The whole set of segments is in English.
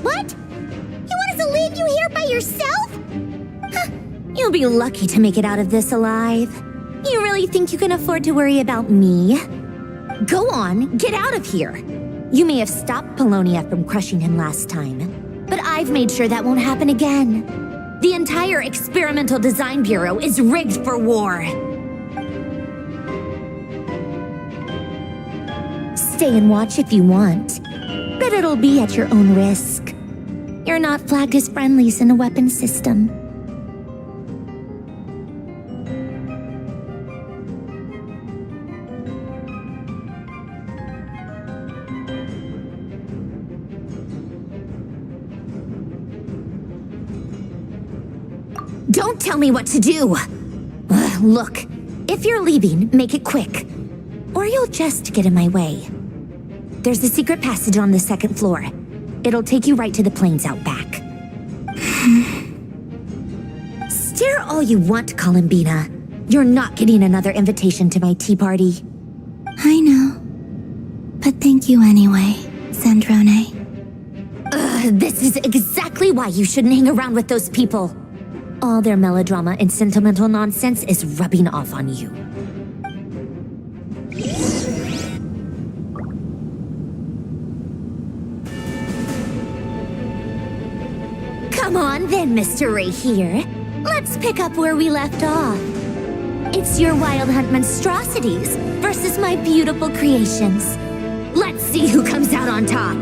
What? You want us to leave you here by yourself? Huh. You'll be lucky to make it out of this alive. You really think you can afford to worry about me? Go on, get out of here. You may have stopped Polonia from crushing him last time, but I've made sure that won't happen again. The entire Experimental Design Bureau is rigged for war. Stay and watch if you want, but it'll be at your own risk. You're not flagged as friendlies in the weapons system. Don't tell me what to do! Look, if you're leaving, make it quick, or you'll just get in my way. There's a secret passage on the second floor. It'll take you right to the plains out back. Stare all you want, Columbina. You're not getting another invitation to my tea party. I know. But thank you anyway, Sandrone. This is exactly why you shouldn't hang around with those people. All their melodrama and sentimental nonsense is rubbing off on you. Come on then, Mr. Ray here. Let's pick up where we left off. It's your Wild Hunt monstrosities versus my beautiful creations. Let's see who comes out on top.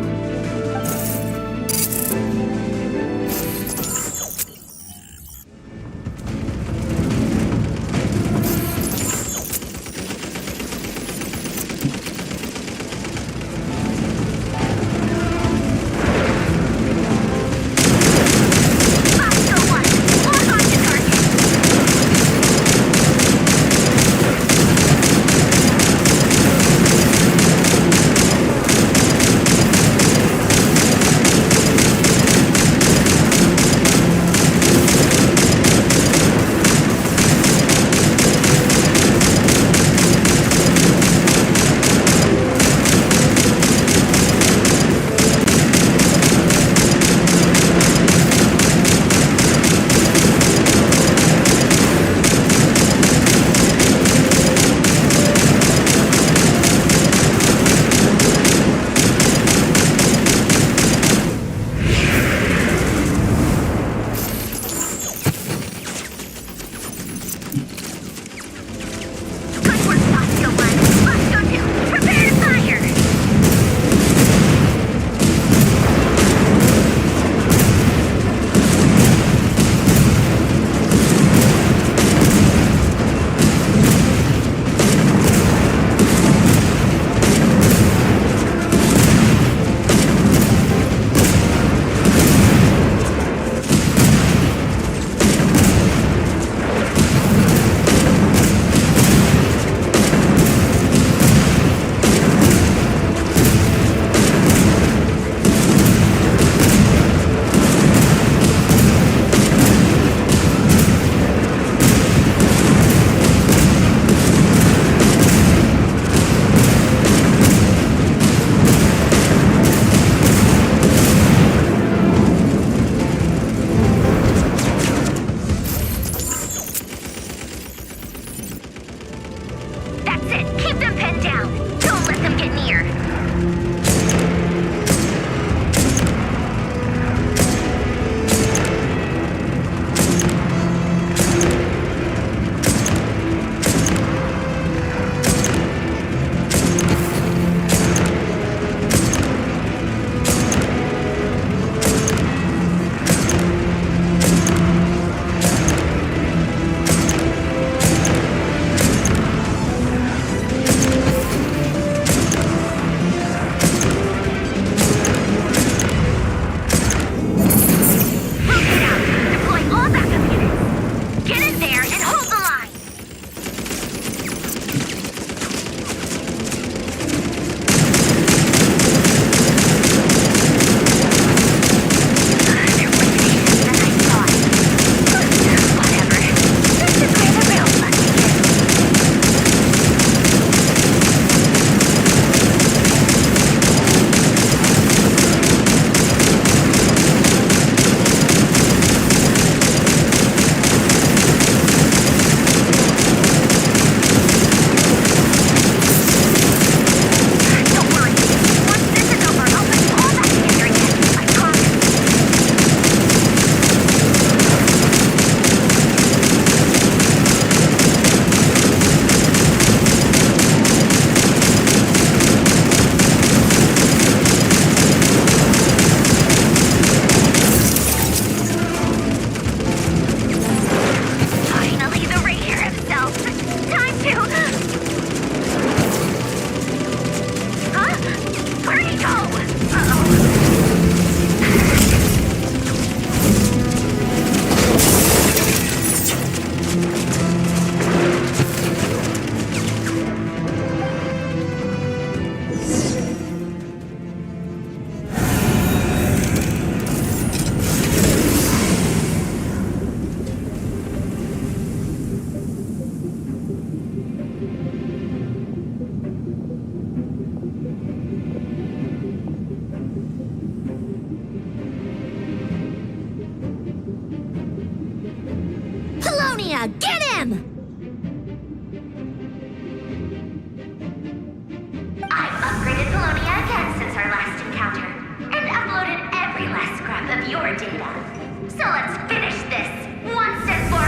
your data. So let's finish this once and for...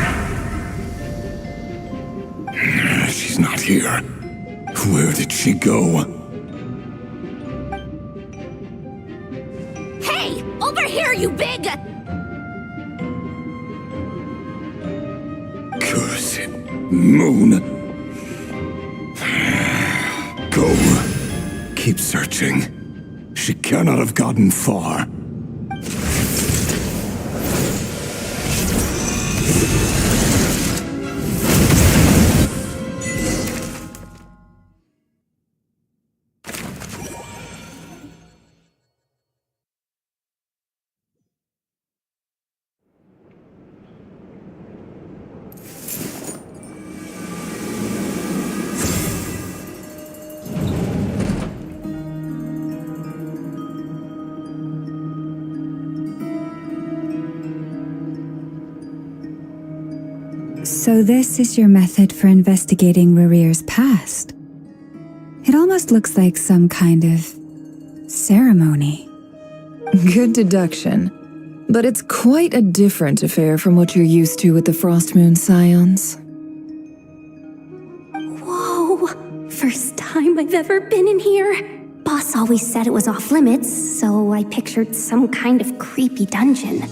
She's not here. Where did she go? Hey! Over here, you big... Cursed moon. Go. Keep searching. She cannot have gotten far. So this is your method for investigating Rarir's past. It almost looks like some kind of ceremony. Good deduction. But it's quite a different affair from what you're used to with the Frost Moon Scions. Whoa! First time I've ever been in here. Boss always said it was off limits, so I pictured some kind of creepy dungeon.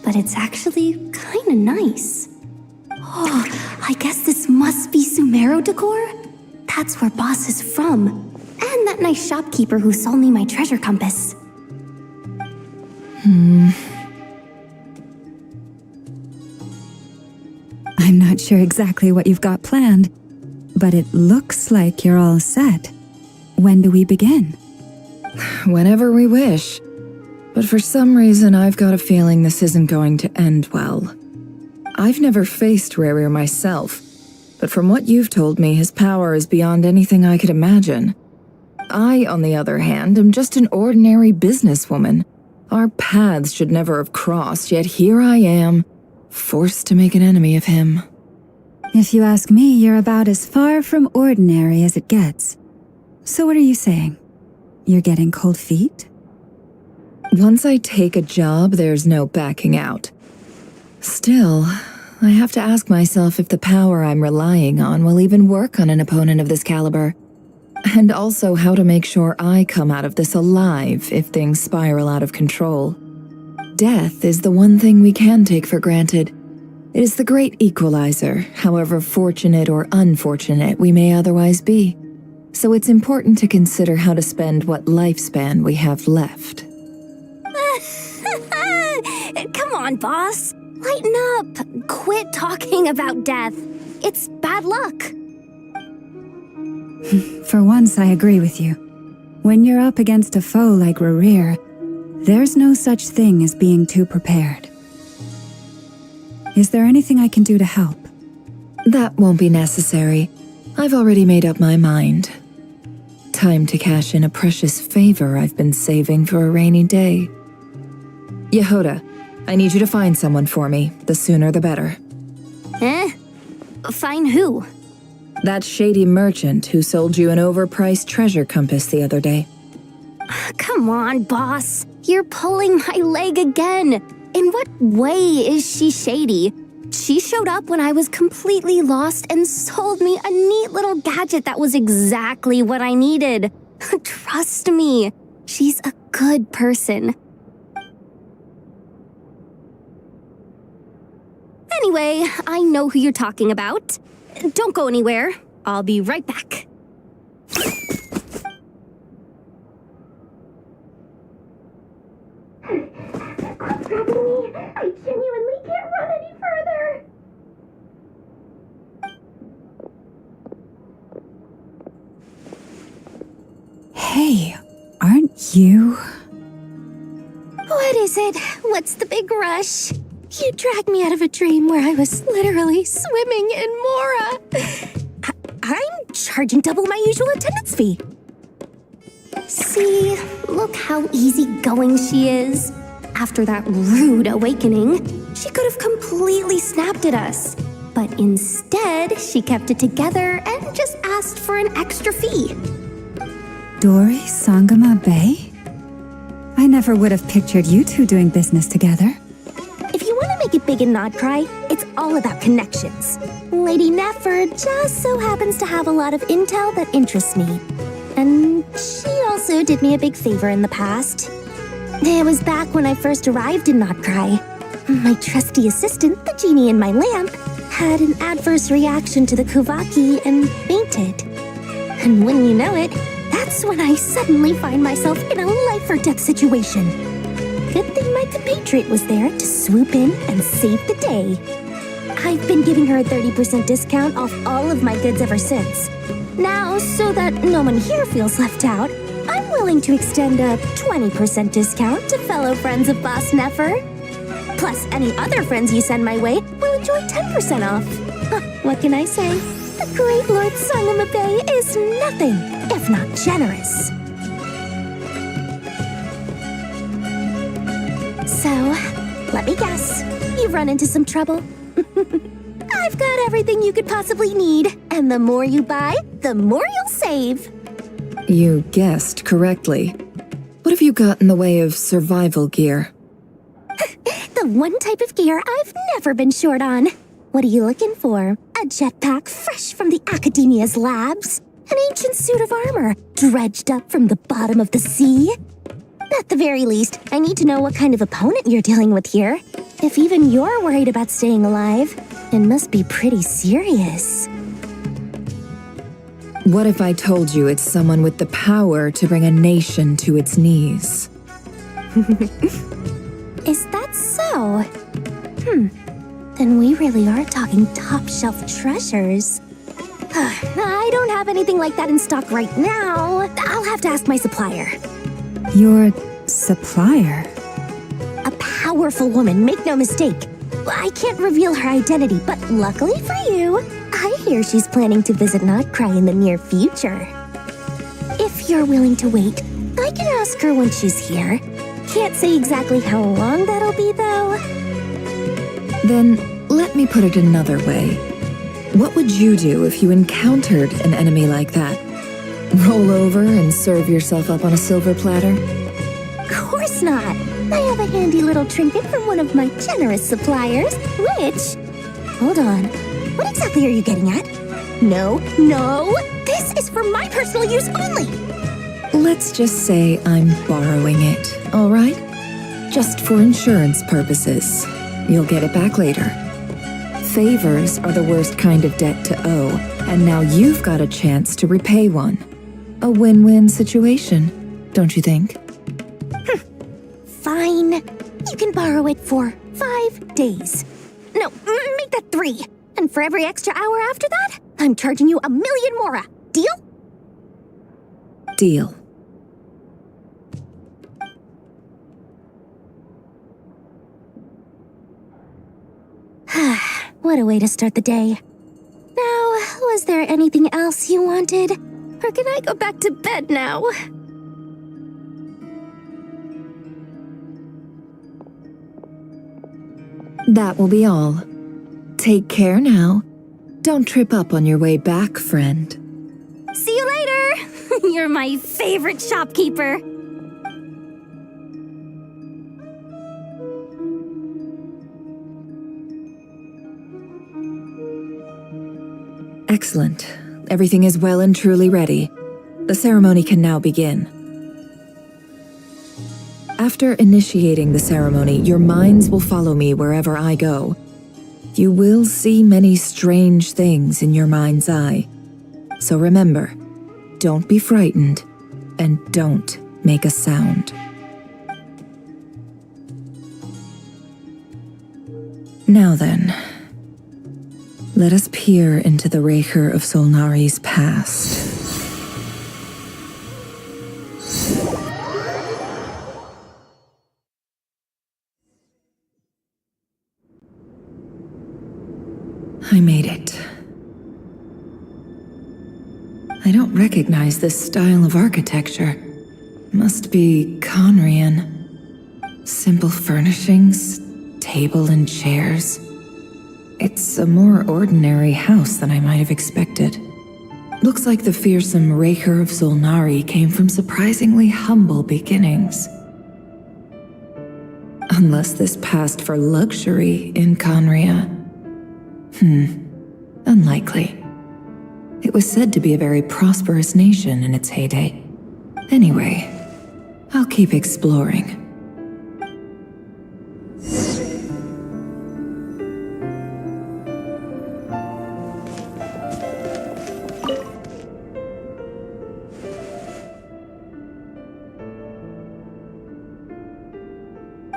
But it's actually kinda nice. Oh, I guess this must be Sumero decor? That's where Boss is from. And that nice shopkeeper who sold me my treasure compass. I'm not sure exactly what you've got planned, but it looks like you're all set. When do we begin? Whenever we wish. But for some reason, I've got a feeling this isn't going to end well. I've never faced Rarir myself, but from what you've told me, his power is beyond anything I could imagine. I, on the other hand, am just an ordinary businesswoman. Our paths should never have crossed, yet here I am, forced to make an enemy of him. If you ask me, you're about as far from ordinary as it gets. So what are you saying? You're getting cold feet? Once I take a job, there's no backing out. Still, I have to ask myself if the power I'm relying on will even work on an opponent of this caliber. And also how to make sure I come out of this alive if things spiral out of control. Death is the one thing we can take for granted. It is the great equalizer, however fortunate or unfortunate we may otherwise be. So it's important to consider how to spend what lifespan we have left. Come on, boss. Lighten up. Quit talking about death. It's bad luck. For once, I agree with you. When you're up against a foe like Rarir, there's no such thing as being too prepared. Is there anything I can do to help? That won't be necessary. I've already made up my mind. Time to cash in a precious favor I've been saving for a rainy day. Yehoda, I need you to find someone for me. The sooner the better. Find who? That shady merchant who sold you an overpriced treasure compass the other day. Come on, boss. You're pulling my leg again. In what way is she shady? She showed up when I was completely lost and sold me a neat little gadget that was exactly what I needed. Trust me, she's a good person. Anyway, I know who you're talking about. Don't go anywhere. I'll be right back. What's happening? I genuinely can't run any further. Hey, aren't you? What is it? What's the big rush? You dragged me out of a dream where I was literally swimming in Mora. I'm charging double my usual attendance fee. See, look how easygoing she is. After that rude awakening, she could have completely snapped at us. But instead, she kept it together and just asked for an extra fee. Dori Sangama Bay? I never would have pictured you two doing business together. If you want to make it big in Nod-Krai, it's all about connections. Lady Nefer just so happens to have a lot of intel that interests me. And she also did me a big favor in the past. It was back when I first arrived in Nod-Krai. My trusty assistant, the genie in my lamp, had an adverse reaction to the Kuvaki and fainted. And when you know it, that's when I suddenly find myself in a life-or-death situation. Good thing my compatriot was there to swoop in and save the day. I've been giving her a 30% discount off all of my goods ever since. Now, so that no one here feels left out, I'm willing to extend a 20% discount to fellow friends of Boss Nefer. Plus, any other friends you send my way will enjoy 10% off. What can I say? The great Lord Sangamabe is nothing if not generous. So, let me guess. You've run into some trouble? I've got everything you could possibly need, and the more you buy, the more you'll save. You guessed correctly. What have you got in the way of survival gear? The one type of gear I've never been short on. What are you looking for? A jetpack fresh from the Academia's labs? An ancient suit of armor dredged up from the bottom of the sea? At the very least, I need to know what kind of opponent you're dealing with here. If even you're worried about staying alive, it must be pretty serious. What if I told you it's someone with the power to bring a nation to its knees? Is that so? Then we really are talking top-shelf treasures. I don't have anything like that in stock right now. I'll have to ask my supplier. Your supplier? A powerful woman, make no mistake. I can't reveal her identity, but luckily for you, I hear she's planning to visit Nod-Krai in the near future. If you're willing to wait, I can ask her when she's here. Can't say exactly how long that'll be, though. Then, let me put it another way. What would you do if you encountered an enemy like that? Roll over and serve yourself up on a silver platter? Of course not. I have a handy little trinket from one of my generous suppliers, which... Hold on. What exactly are you getting at? No, this is for my personal use only! Let's just say I'm borrowing it, all right? Just for insurance purposes. You'll get it back later. Favors are the worst kind of debt to owe, and now you've got a chance to repay one. A win-win situation, don't you think? Fine. You can borrow it for 5 days. No, make that 3. And for every extra hour after that, I'm charging you 1,000,000 mora. Deal? Deal. What a way to start the day. Now, was there anything else you wanted? Or can I go back to bed now? That will be all. Take care now. Don't trip up on your way back, friend. See you later! You're my favorite shopkeeper. Excellent. Everything is well and truly ready. The ceremony can now begin. After initiating the ceremony, your minds will follow me wherever I go. You will see many strange things in your mind's eye. So remember, don't be frightened, and don't make a sound. Now then, let us peer into the Raker of Solnari's past. I made it. I don't recognize this style of architecture. Must be Conrian. Simple furnishings, table and chairs. It's a more ordinary house than I might have expected. Looks like the fearsome Raker of Solnari came from surprisingly humble beginnings. Unless this passed for luxury in Conria. Unlikely. It was said to be a very prosperous nation in its heyday. Anyway, I'll keep exploring.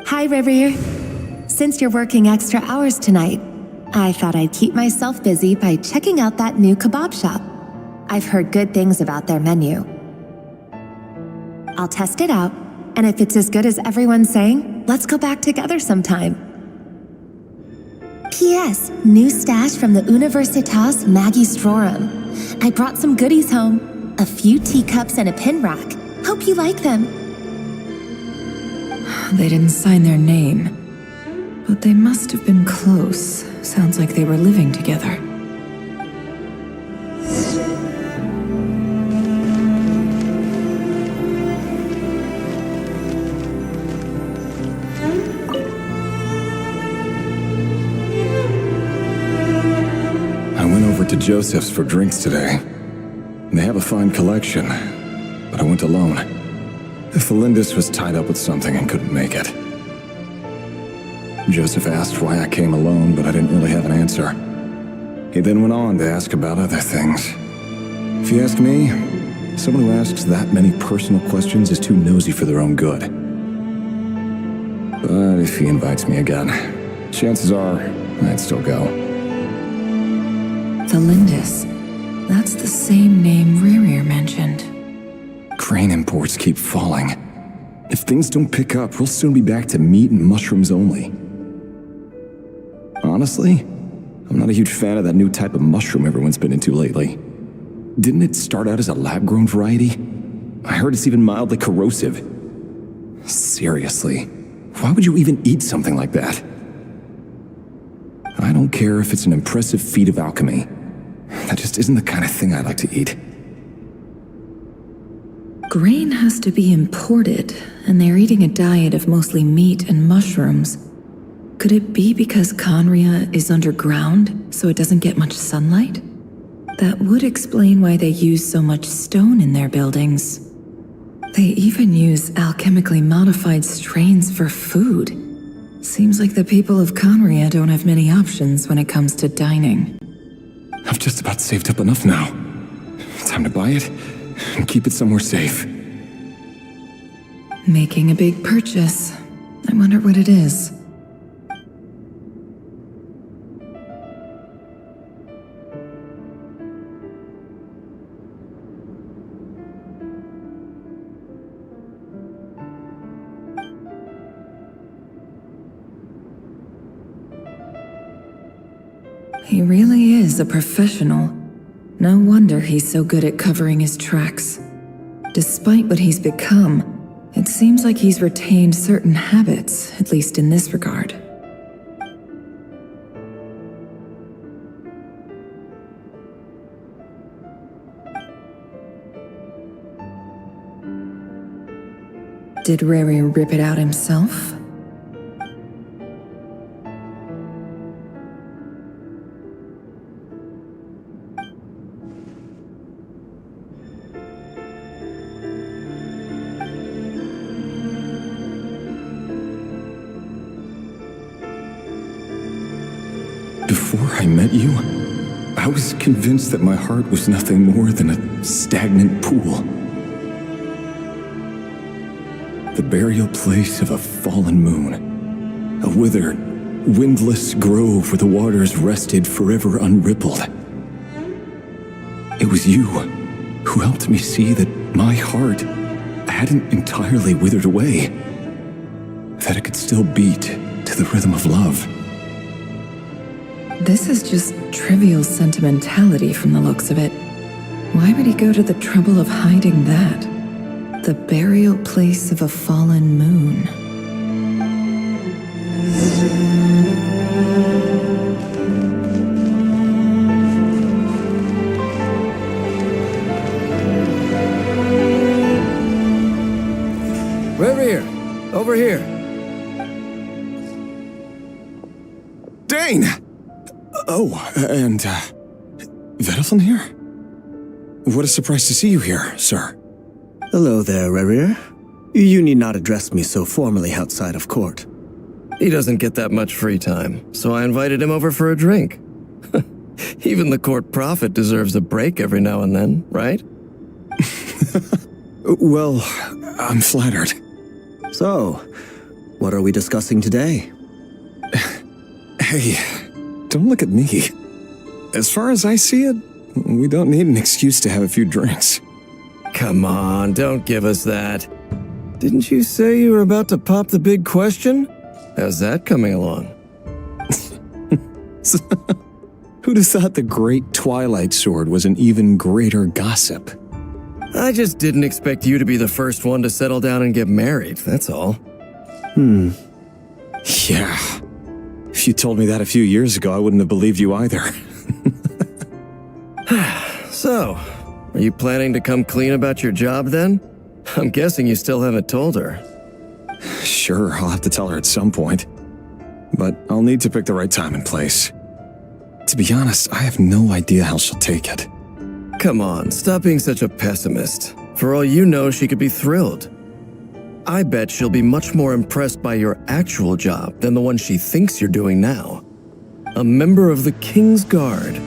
Hi, River. Since you're working extra hours tonight, I thought I'd keep myself busy by checking out that new kebab shop. I've heard good things about their menu. I'll test it out, and if it's as good as everyone's saying, let's go back together sometime. P.S. New stash from the Universitas Magistrorum. I brought some goodies home. A few teacups and a pin rack. Hope you like them. They didn't sign their name, but they must have been close. Sounds like they were living together. I went over to Joseph's for drinks today. They have a fine collection, but I went alone. Felindis was tied up with something and couldn't make it. Joseph asked why I came alone, but I didn't really have an answer. He then went on to ask about other things. If you ask me, someone who asks that many personal questions is too nosy for their own good. But if he invites me again, chances are I'd still go. Felindis. That's the same name Ririr mentioned. Crane imports keep falling. If things don't pick up, we'll soon be back to meat and mushrooms only. Honestly, I'm not a huge fan of that new type of mushroom everyone's been into lately. Didn't it start out as a lab-grown variety? I heard it's even mildly corrosive. Seriously, why would you even eat something like that? I don't care if it's an impressive feat of alchemy. That just isn't the kind of thing I like to eat. Grain has to be imported, and they're eating a diet of mostly meat and mushrooms. Could it be because Conria is underground, so it doesn't get much sunlight? That would explain why they use so much stone in their buildings. They even use alchemically modified strains for food. Seems like the people of Conria don't have many options when it comes to dining. I've just about saved up enough now. Time to buy it and keep it somewhere safe. Making a big purchase. I wonder what it is. He really is a professional. No wonder he's so good at covering his tracks. Despite what he's become, it seems like he's retained certain habits, at least in this regard. Did Rary rip it out himself? Before I met you, I was convinced that my heart was nothing more than a stagnant pool. The burial place of a fallen moon. A withered, windless grove where the waters rested forever unrippled. It was you who helped me see that my heart hadn't entirely withered away. That it could still beat to the rhythm of love. This is just trivial sentimentality from the looks of it. Why would he go to the trouble of hiding that? The burial place of a fallen moon. We're here. Over here. Dane! Oh, and, Vediflin here? What a surprise to see you here, sir. Hello there, Rerir. You need not address me so formally outside of court. He doesn't get that much free time, so I invited him over for a drink. Even the court prophet deserves a break every now and then, right? Well, I'm flattered. So, what are we discussing today? Hey, don't look at me. As far as I see it, we don't need an excuse to have a few drinks. Come on, don't give us that. Didn't you say you were about to pop the big question? How's that coming along? Who'd have thought the great Twilight Sword was an even greater gossip? I just didn't expect you to be the first one to settle down and get married, that's all. Yeah. If you told me that a few years ago, I wouldn't have believed you either. So, are you planning to come clean about your job then? I'm guessing you still haven't told her. Sure, I'll have to tell her at some point. But I'll need to pick the right time and place. To be honest, I have no idea how she'll take it. Come on, stop being such a pessimist. For all you know, she could be thrilled. I bet she'll be much more impressed by your actual job than the one she thinks you're doing now. A member of the King's Guard.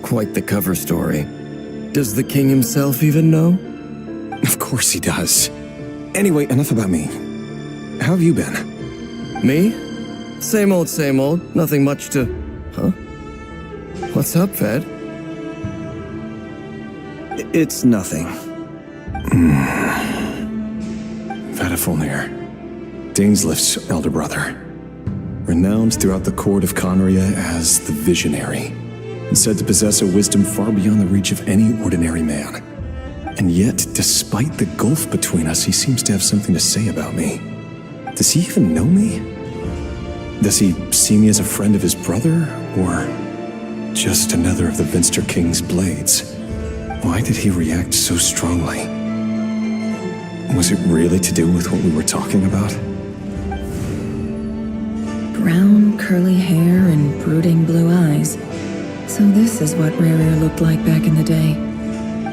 Quite the cover story. Does the king himself even know? Of course he does. Anyway, enough about me. How have you been? Me? Same old, nothing much to... Huh? What's up, Ved? It's nothing. Vediflin, Dainslift's elder brother. Renowned throughout the court of Conria as the Visionary, and said to possess a wisdom far beyond the reach of any ordinary man. And yet, despite the gulf between us, he seems to have something to say about me. Does he even know me? Does he see me as a friend of his brother, or just another of the Vinster King's blades? Why did he react so strongly? Was it really to do with what we were talking about? Brown, curly hair and brooding blue eyes. So this is what Rerir looked like back in the day.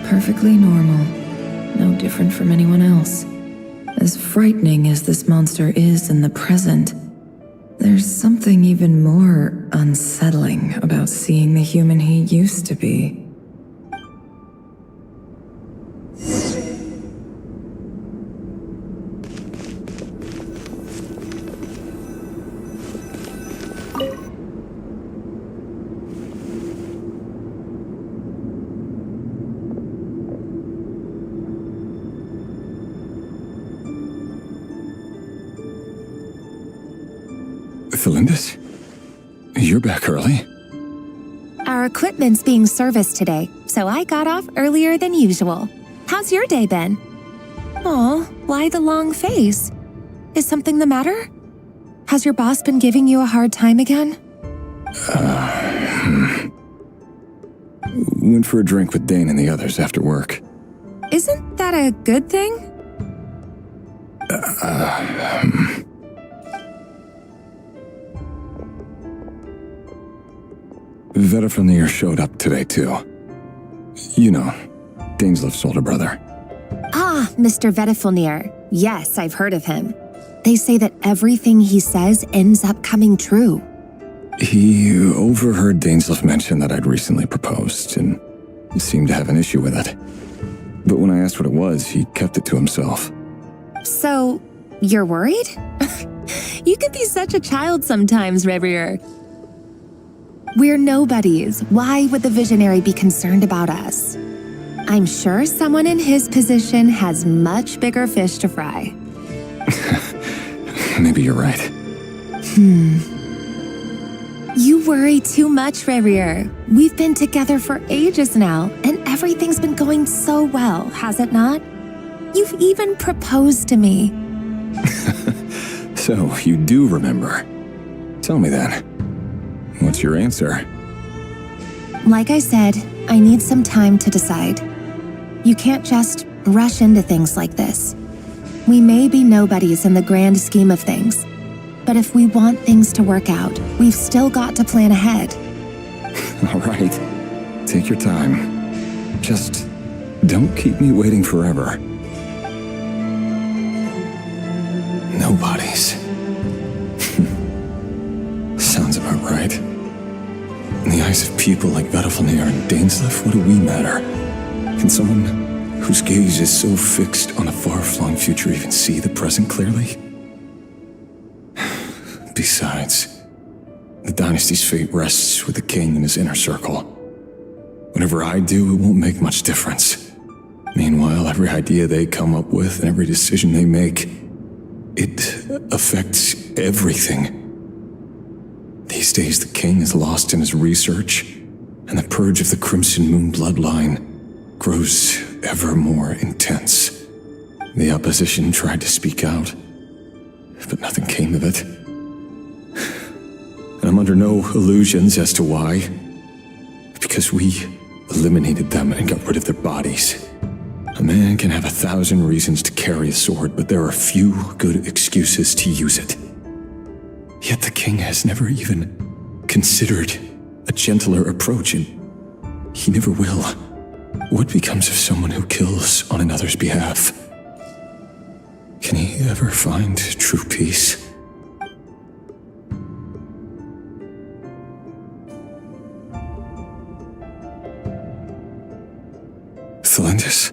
Perfectly normal. No different from anyone else. As frightening as this monster is in the present, there's something even more unsettling about seeing the human he used to be. Felindis? You're back early? Our equipment's being serviced today, so I got off earlier than usual. How's your day been? Aw, why the long face? Is something the matter? Has your boss been giving you a hard time again? Went for a drink with Dane and the others after work. Isn't that a good thing? Vediflin showed up today, too. You know, Dainslift's older brother. Ah, Mr. Vediflin. Yes, I've heard of him. They say that everything he says ends up coming true. He overheard Dainslift mention that I'd recently proposed, and seemed to have an issue with it. But when I asked what it was, he kept it to himself. So, you're worried? You could be such a child sometimes, Rerir. We're nobodies. Why would the Visionary be concerned about us? I'm sure someone in his position has much bigger fish to fry. Maybe you're right. You worry too much, Rerir. We've been together for ages now, and everything's been going so well, has it not? You've even proposed to me. So, you do remember. Tell me then. What's your answer? Like I said, I need some time to decide. You can't just rush into things like this. We may be nobodies in the grand scheme of things, But if we want things to work out, we've still got to plan ahead. All right. Take your time. Just don't keep me waiting forever. No bodies. Sounds about right. In the eyes of people like Vettelfnir and Dainsleif, what do we matter? Can someone whose gaze is so fixed on a far-flung future even see the present clearly? Besides, the dynasty's fate rests with the king and his inner circle. Whatever I do, it won't make much difference. Meanwhile, every idea they come up with and every decision they make, it affects everything. These days, the king is lost in his research, and the purge of the Crimson Moon bloodline grows ever more intense. The opposition tried to speak out, but nothing came of it. And I'm under no illusions as to why. Because we eliminated them and got rid of their bodies. A man can have 1,000 reasons to carry a sword, but there are few good excuses to use it. Yet the king has never even considered a gentler approach, and he never will. What becomes of someone who kills on another's behalf? Can he ever find true peace? Thelindis?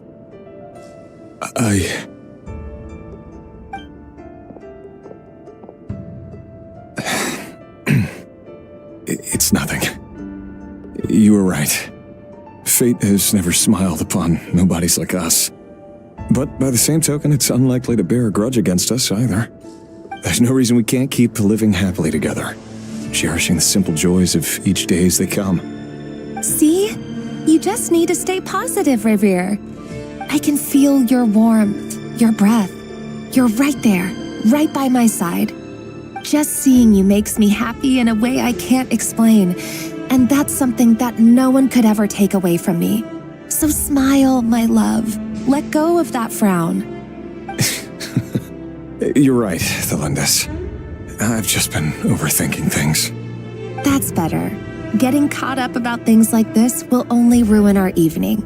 It's nothing. You were right. Fate has never smiled upon nobodies like us. But by the same token, it's unlikely to bear a grudge against us either. There's no reason we can't keep living happily together, cherishing the simple joys of each day as they come. See? You just need to stay positive, Revere. I can feel your warmth, your breath. You're right there, right by my side. Just seeing you makes me happy in a way I can't explain, and that's something that no one could ever take away from me. So smile, my love. Let go of that frown. You're right, Thelindis. I've just been overthinking things. That's better. Getting caught up about things like this will only ruin our evening.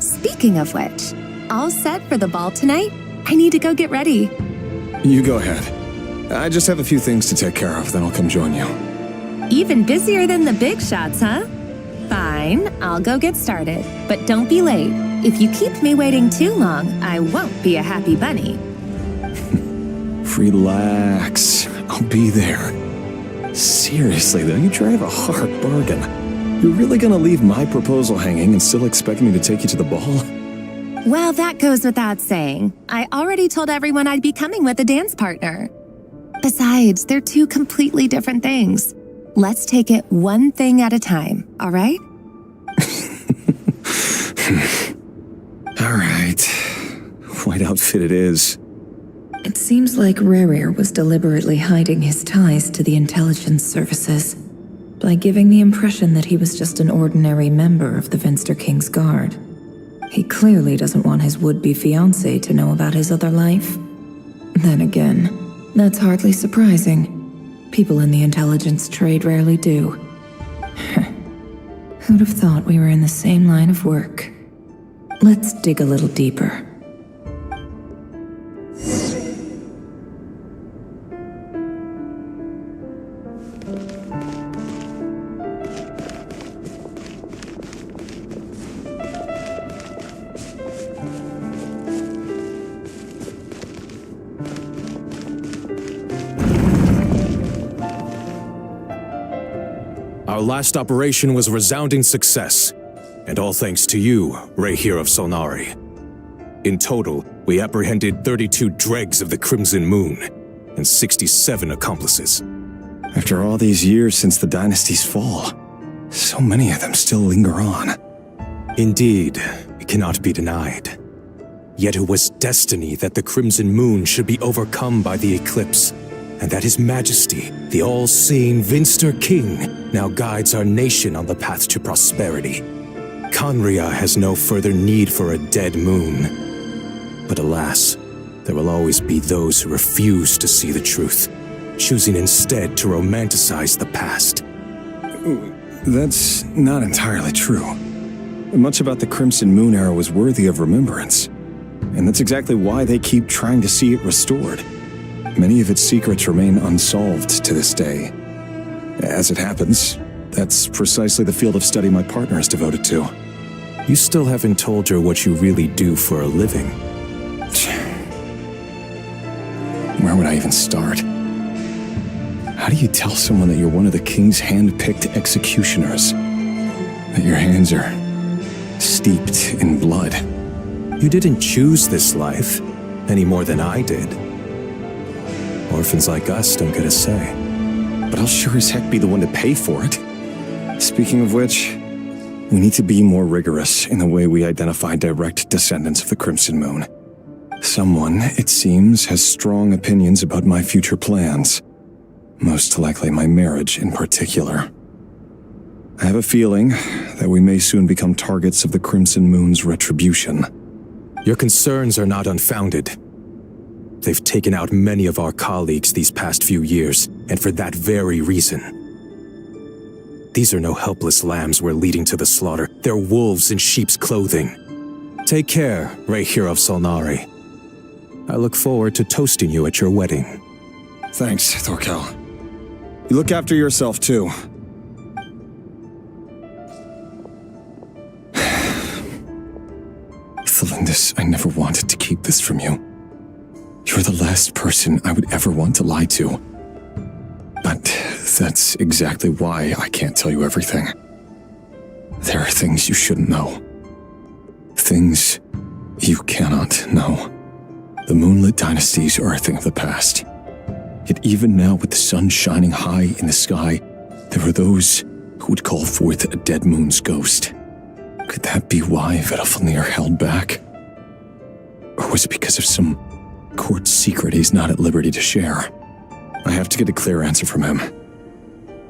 Speaking of which, all set for the ball tonight? I need to go get ready. You go ahead. I just have a few things to take care of, then I'll come join you. Even busier than the big shots, huh? Fine, I'll go get started. But don't be late. If you keep me waiting too long, I won't be a happy bunny. Relax. I'll be there. Seriously, though, you drive a hard bargain. You're really gonna leave my proposal hanging and still expect me to take you to the ball? Well, that goes without saying. I already told everyone I'd be coming with a dance partner. Besides, they're two completely different things. Let's take it one thing at a time, all right? All right. White outfit it is. It seems like Rerir was deliberately hiding his ties to the intelligence services by giving the impression that he was just an ordinary member of the Vinster King's Guard. He clearly doesn't want his would-be fiancée to know about his other life. Then again, that's hardly surprising. People in the intelligence trade rarely do. Who'd have thought we were in the same line of work? Let's dig a little deeper. Our last operation was a resounding success, and all thanks to you, Rehir of Solnari. In total, we apprehended 32 dregs of the Crimson Moon, and 67 accomplices. After all these years since the dynasty's fall, so many of them still linger on. Indeed, it cannot be denied. Yet it was destiny that the Crimson Moon should be overcome by the eclipse, and that His Majesty, the all-seeing Vinster King, now guides our nation on the path to prosperity. Khaenri'ah has no further need for a dead moon. But alas, there will always be those who refuse to see the truth. choosing instead to romanticize the past. That's not entirely true. Much about the Crimson Moon era was worthy of remembrance, and that's exactly why they keep trying to see it restored. Many of its secrets remain unsolved to this day. As it happens, that's precisely the field of study my partner is devoted to. You still haven't told her what you really do for a living. Where would I even start? How do you tell someone that you're one of the king's hand-picked executioners? That your hands are steeped in blood? You didn't choose this life, any more than I did. Orphans like us don't get a say. But I'll sure as heck be the one to pay for it. Speaking of which, we need to be more rigorous in the way we identify direct descendants of the Crimson Moon. Someone, it seems, has strong opinions about my future plans. Most likely my marriage in particular. I have a feeling that we may soon become targets of the Crimson Moon's retribution. Your concerns are not unfounded. They've taken out many of our colleagues these past few years, and for that very reason. These are no helpless lambs we're leading to the slaughter. They're wolves in sheep's clothing. Take care, Rehir of Solnari. I look forward to toasting you at your wedding. Thanks, Thorkel. You look after yourself, too. Thelindis, I never wanted to keep this from you. You're the last person I would ever want to lie to. But that's exactly why I can't tell you everything. There are things you shouldn't know. Things you cannot know. The Moonlit Dynasties are a thing of the past. Yet even now, with the sun shining high in the sky, there are those who would call forth a dead moon's ghost. Could that be why Vedalfnir held back? Or was it because of some court secret he's not at liberty to share? I have to get a clear answer from him.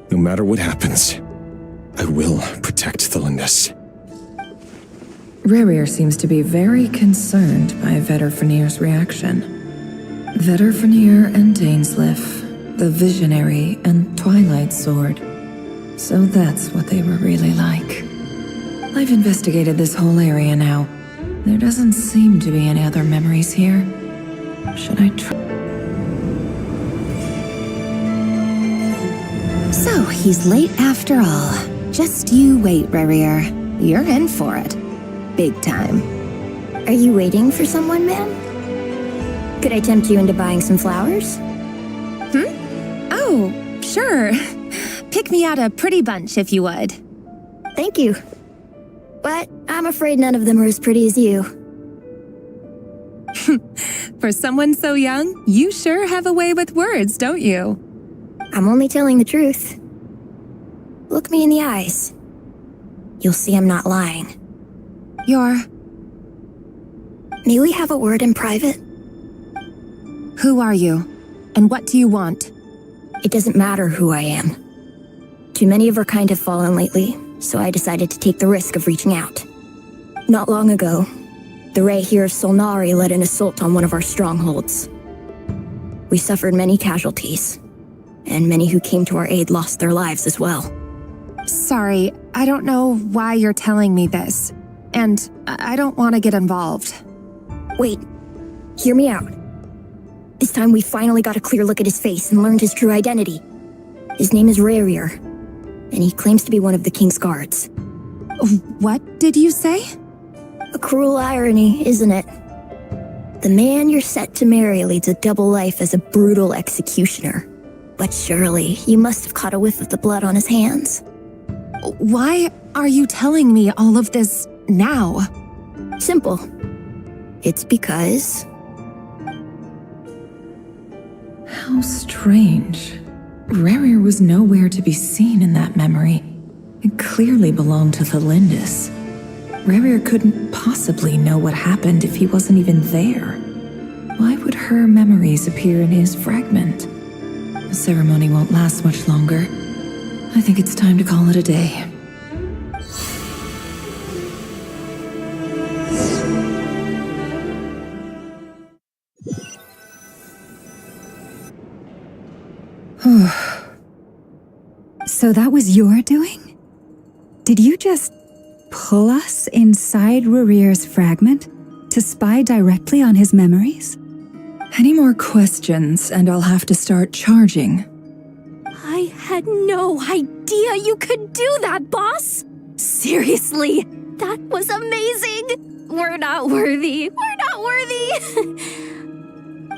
No matter what happens, I will protect Thelindis. Rerir seems to be very concerned by Vedalfnir's reaction. Vedalfnir and Dainsleif, the Visionary and Twilight Sword. So that's what they were really like. I've investigated this whole area now. There doesn't seem to be any other memories here. Should I try? So, he's late after all. Just you wait, Rerir. You're in for it. Big time. Are you waiting for someone, ma'am? Could I tempt you into buying some flowers? Oh, sure. Pick me out a pretty bunch if you would. Thank you. But I'm afraid none of them are as pretty as you. For someone so young, you sure have a way with words, don't you? I'm only telling the truth. Look me in the eyes. You'll see I'm not lying. May we have a word in private? Who are you? And what do you want? It doesn't matter who I am. Too many of our kind have fallen lately, so I decided to take the risk of reaching out. Not long ago, the Rehir of Solnari led an assault on one of our strongholds. We suffered many casualties, and many who came to our aid lost their lives as well. Sorry, I don't know why you're telling me this, and I don't want to get involved. Wait, hear me out. This time we finally got a clear look at his face and learned his true identity. His name is Rerir, and he claims to be one of the king's guards. What did you say? A cruel irony, isn't it? The man you're set to marry leads a double life as a brutal executioner. But surely, you must have caught a whiff of the blood on his hands. Why are you telling me all of this now? Simple. It's because... How strange. Rerir was nowhere to be seen in that memory. It clearly belonged to Thelindis. Rerir couldn't possibly know what happened if he wasn't even there. Why would her memories appear in his fragment? The ceremony won't last much longer. I think it's time to call it a day. So that was your doing? Did you just pull us inside Rurir's fragment to spy directly on his memories? Any more questions, and I'll have to start charging. I had no idea you could do that, boss! Seriously, that was amazing! We're not worthy. We're not worthy!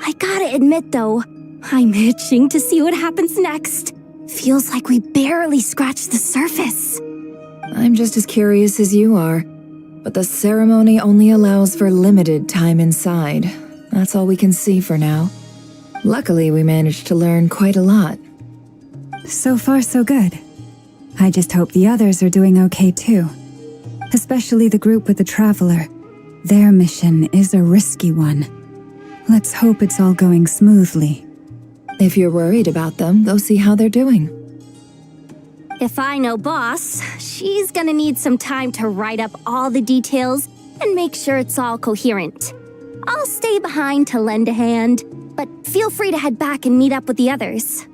I gotta admit, though, I'm itching to see what happens next. Feels like we barely scratched the surface. I'm just as curious as you are, but the ceremony only allows for limited time inside. That's all we can see for now. Luckily, we managed to learn quite a lot. So far, so good. I just hope the others are doing okay too. Especially the group with the Traveler. Their mission is a risky one. Let's hope it's all going smoothly. If you're worried about them, go see how they're doing. If I know boss, she's gonna need some time to write up all the details and make sure it's all coherent. I'll stay behind to lend a hand, but feel free to head back and meet up with the others.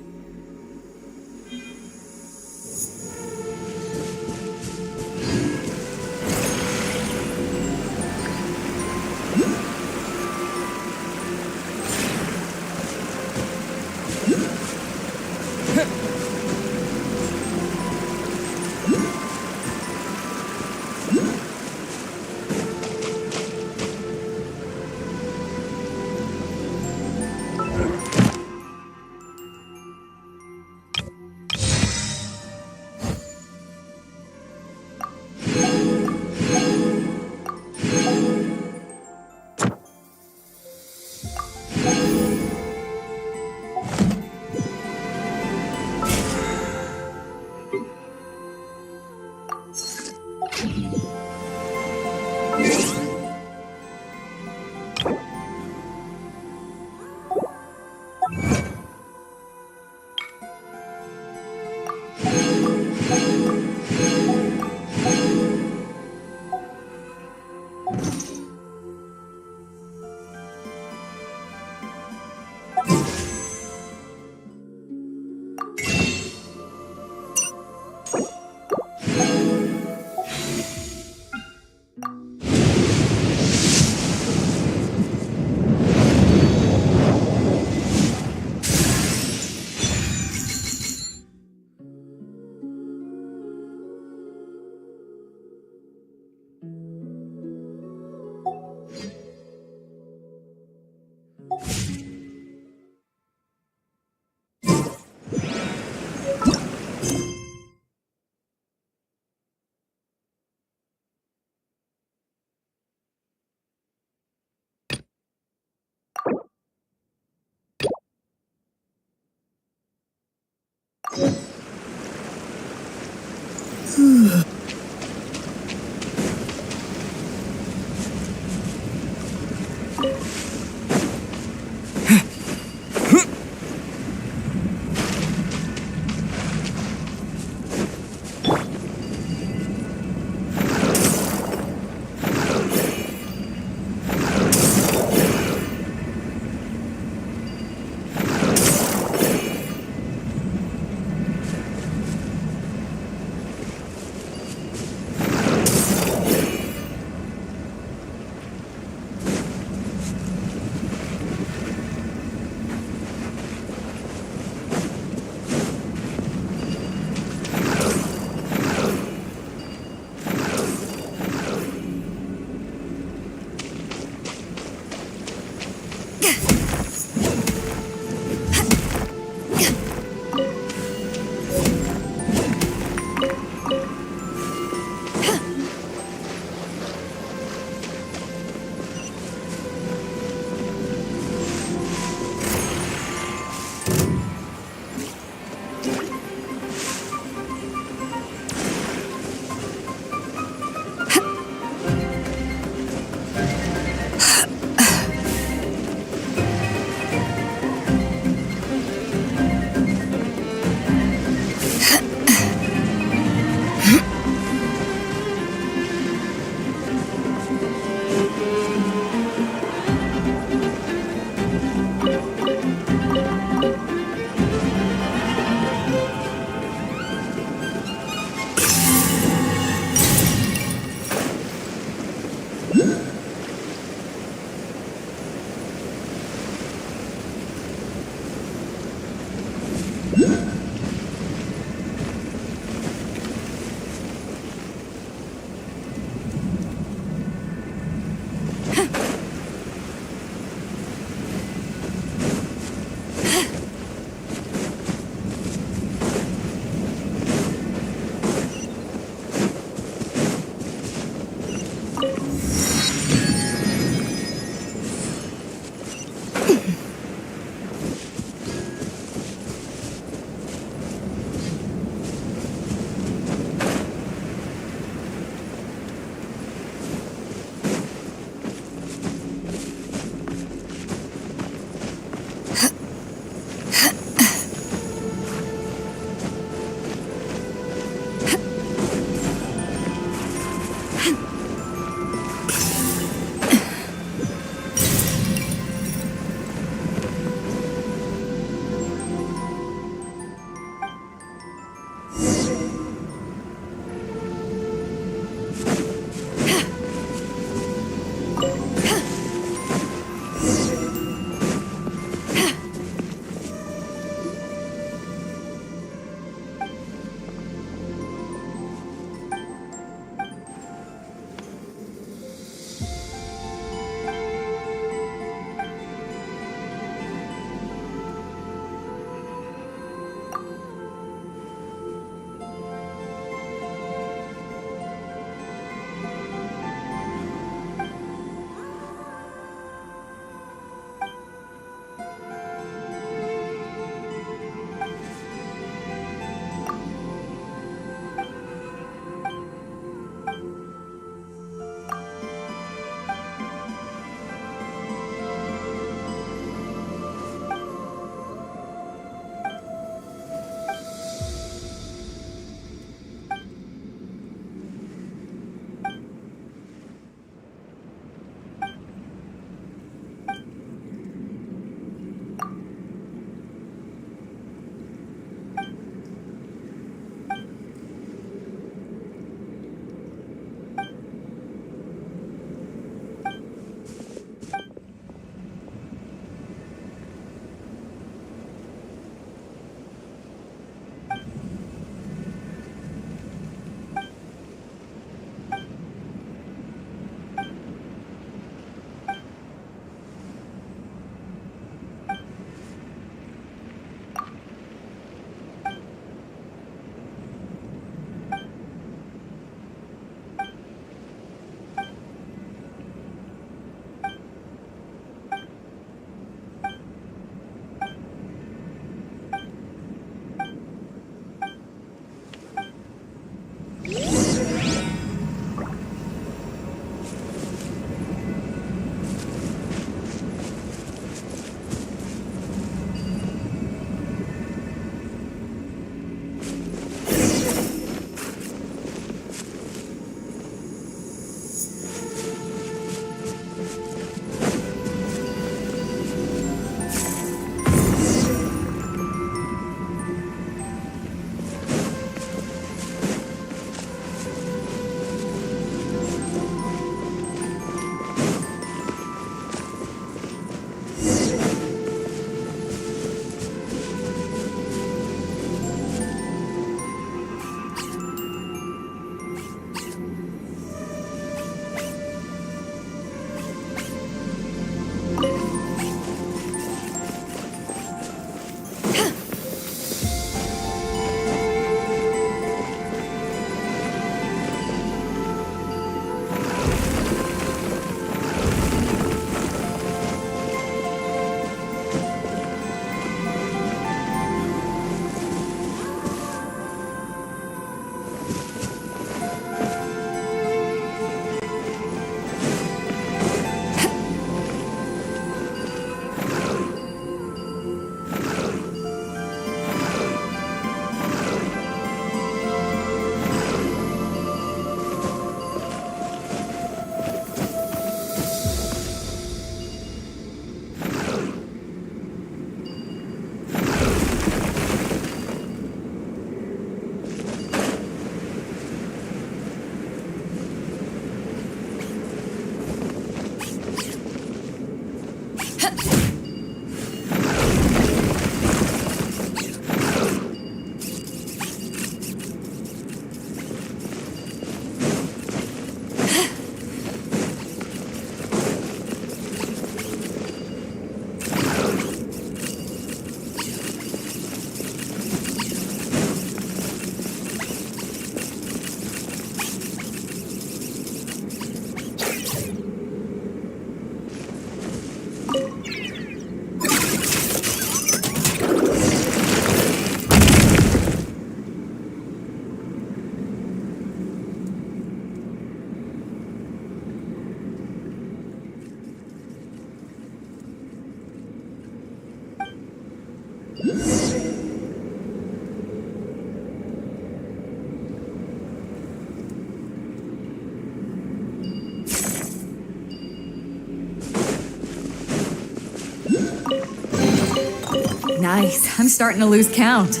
Nice. I'm starting to lose count.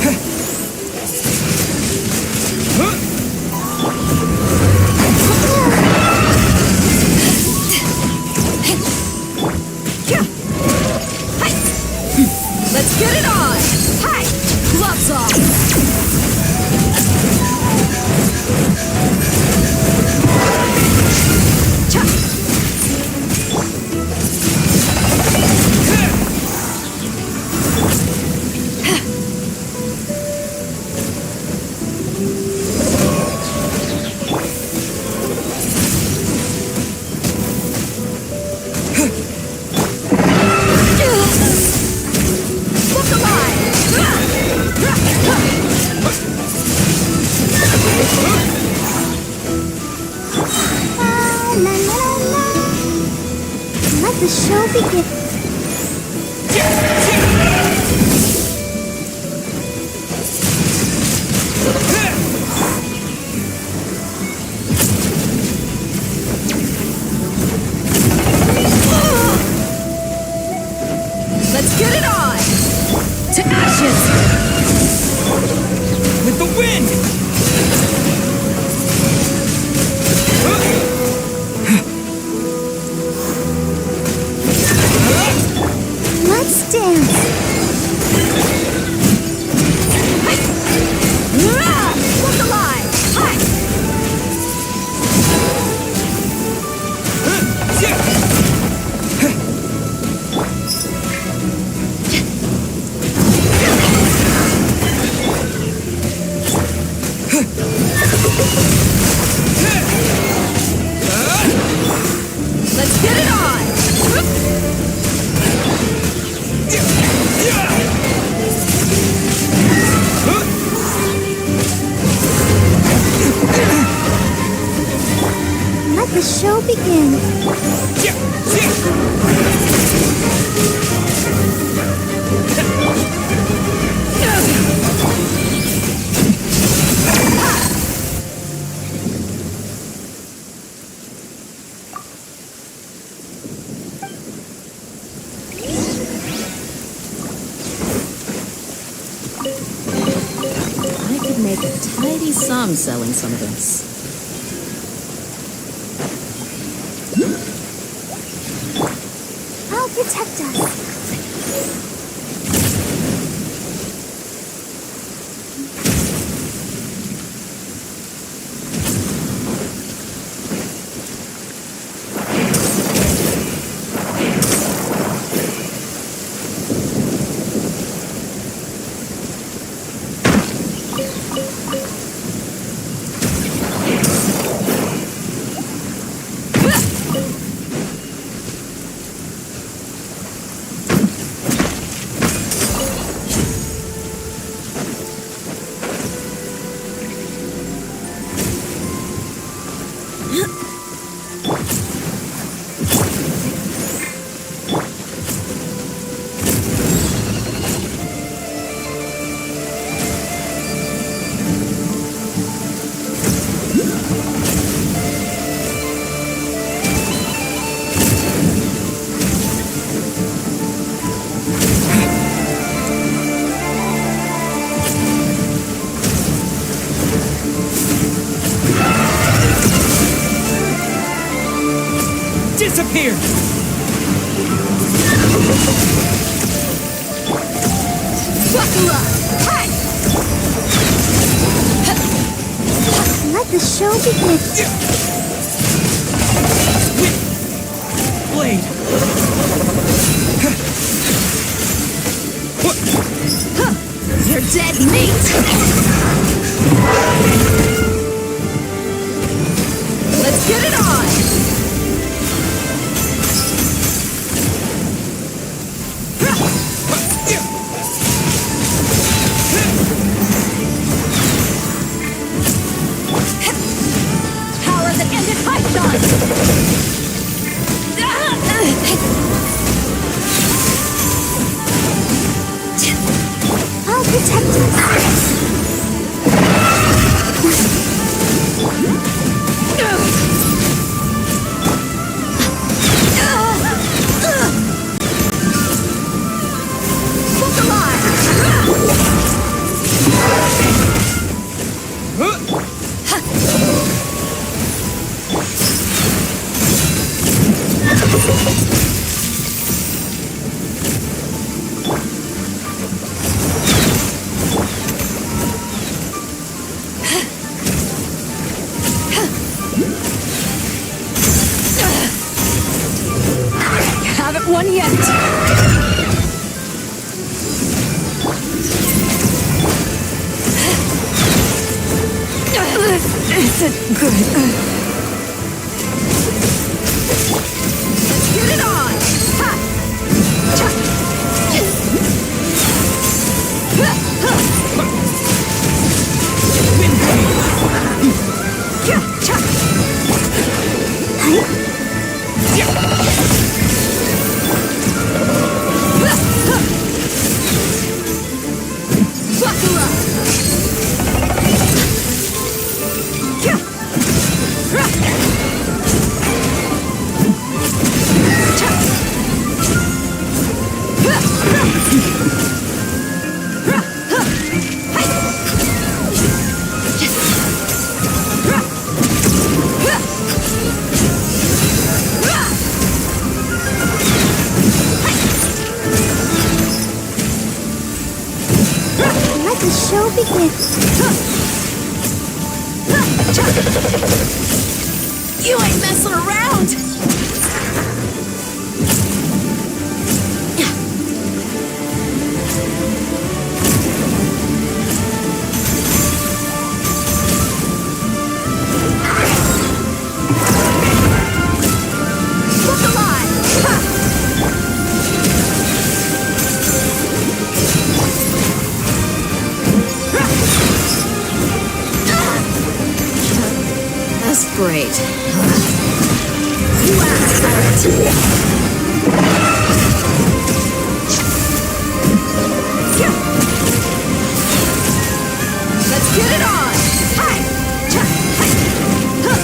Let's get it on! Hi! Gloves off! Let the show begin. Let's get it on! To ashes! With the wind! Let's dance. Look alive! Hi! Let's get it on! Let the show begin. I could make a tidy sum selling some of this. I'll protect us. Disappear! Buckle up! Hi! Let the show begin. Blade! You're dead meat! Let's get it on! Power that ended Python! I'll protect us. Look alive! Get it on! Ha! Buckle up! Let the show begin. You ain't messing around! Look alive! That's great. Let's get it on! Hi! Cha! Hi! Huh!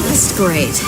That's great.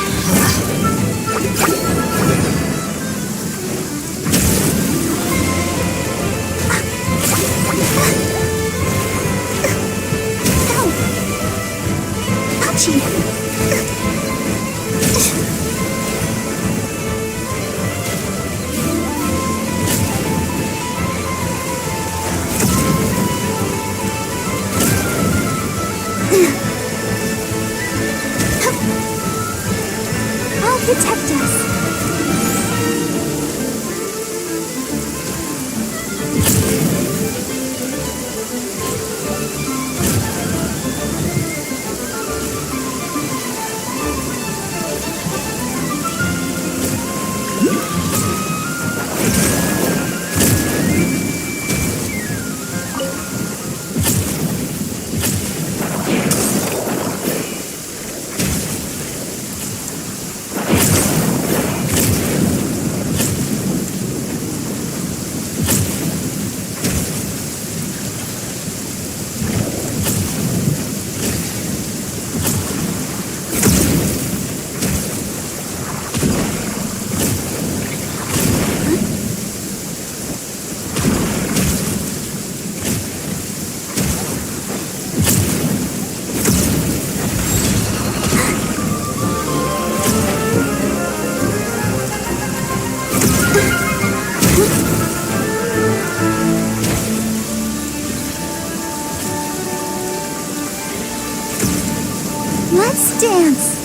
Let's dance.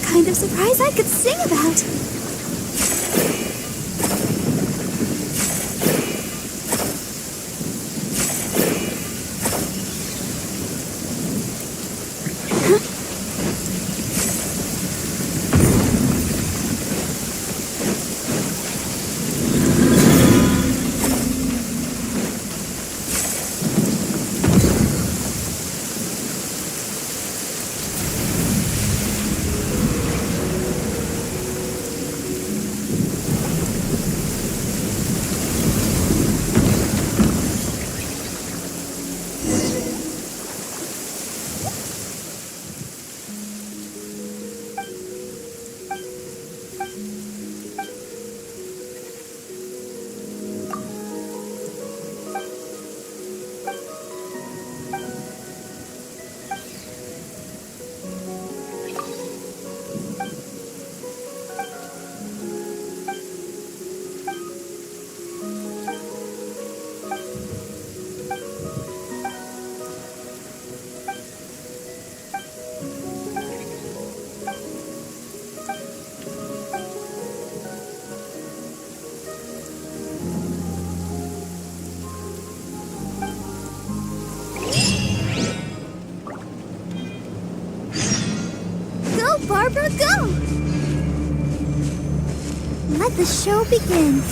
Kind of surprise I could sing about. Barbara, go! Let the show begin.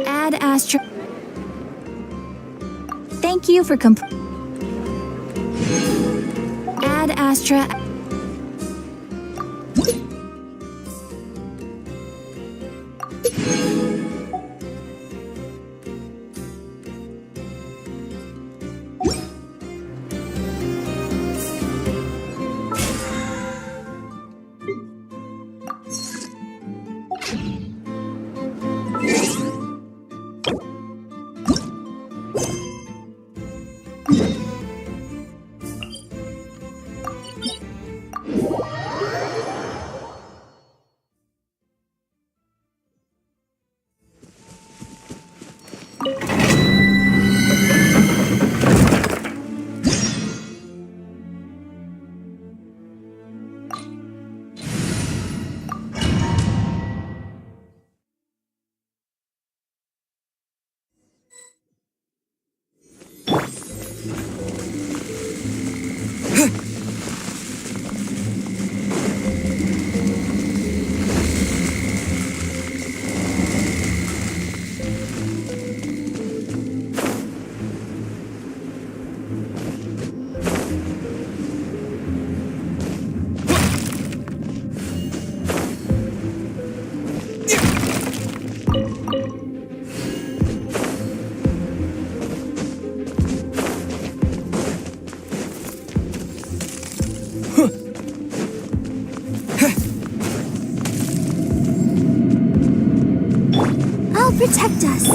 Add Astra. Thank you for Add Astra. I'll protect us.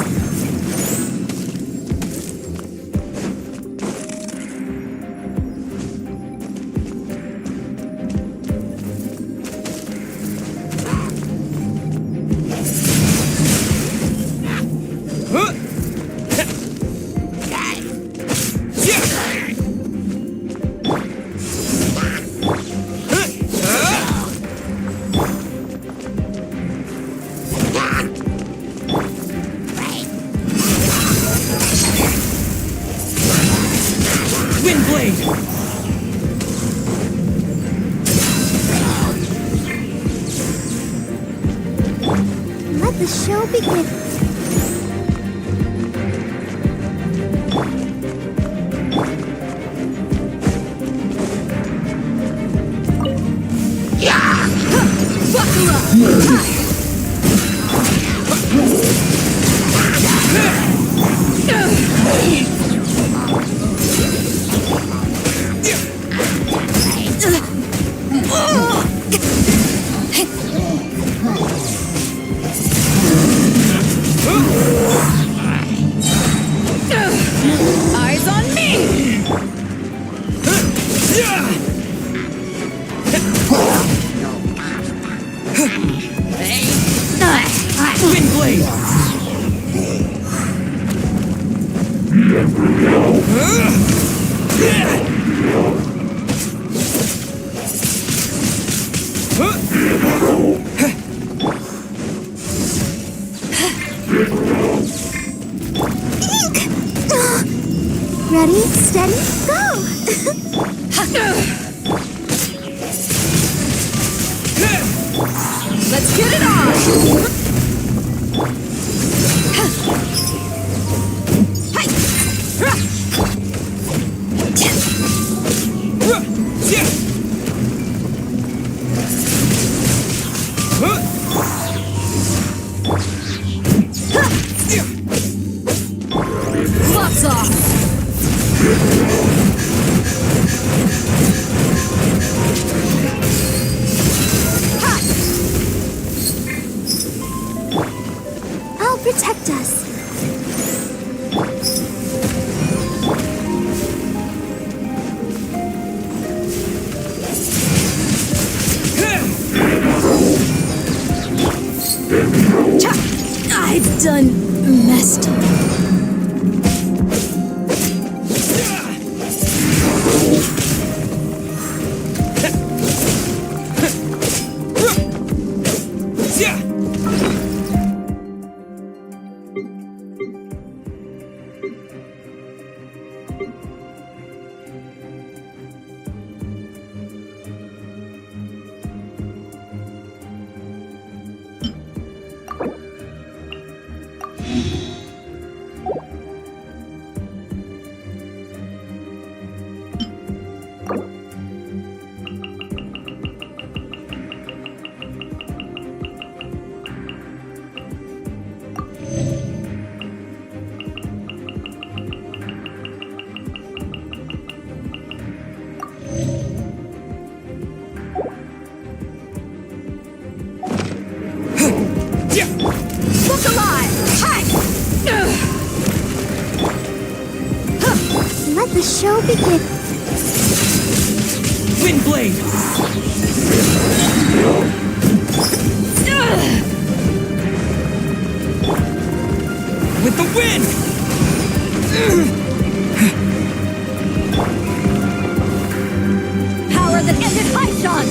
Let the show begin. Buckle up! Eyes on me! Wind blade! Ready, steady, go! Let's get it on! Gloves off! done messed up. Look alive! Hi! Let the show begin. Windblade! With the wind! Power that ended Python!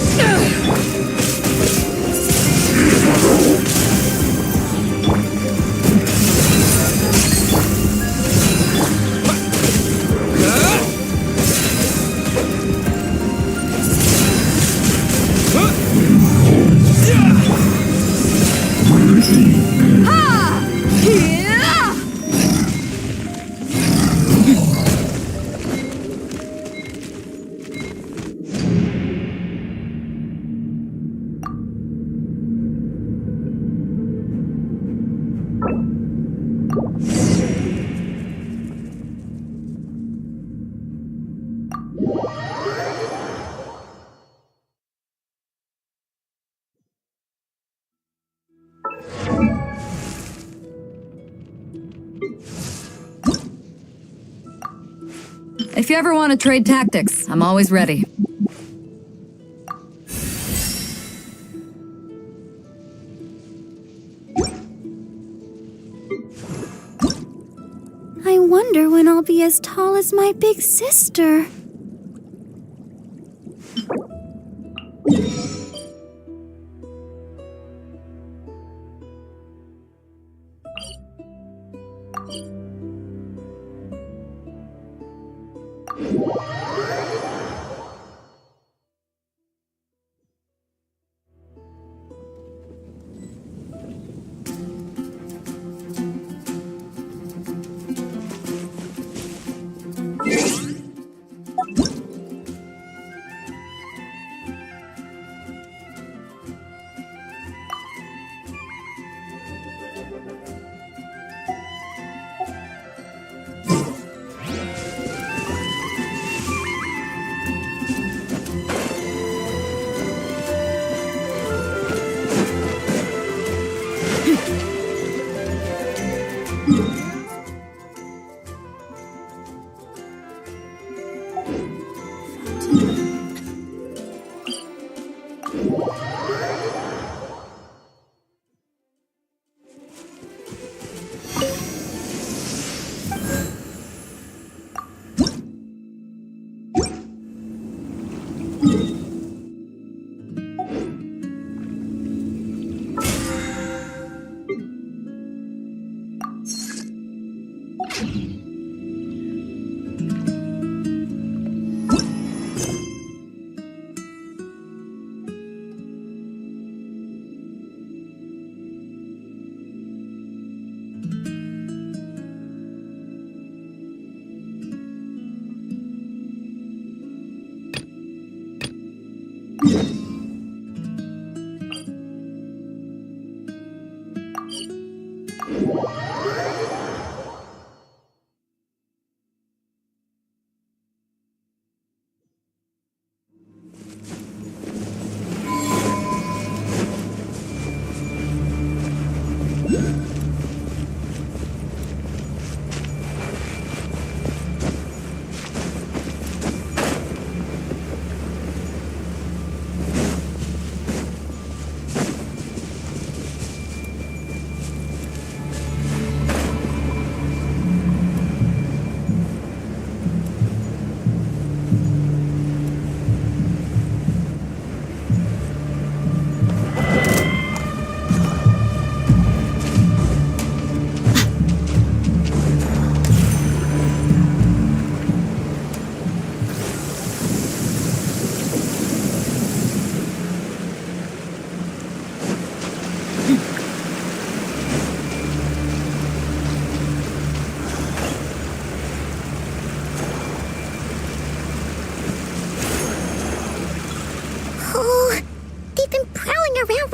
If you ever want to trade tactics, I'm always ready. I wonder when I'll be as tall as my big sister.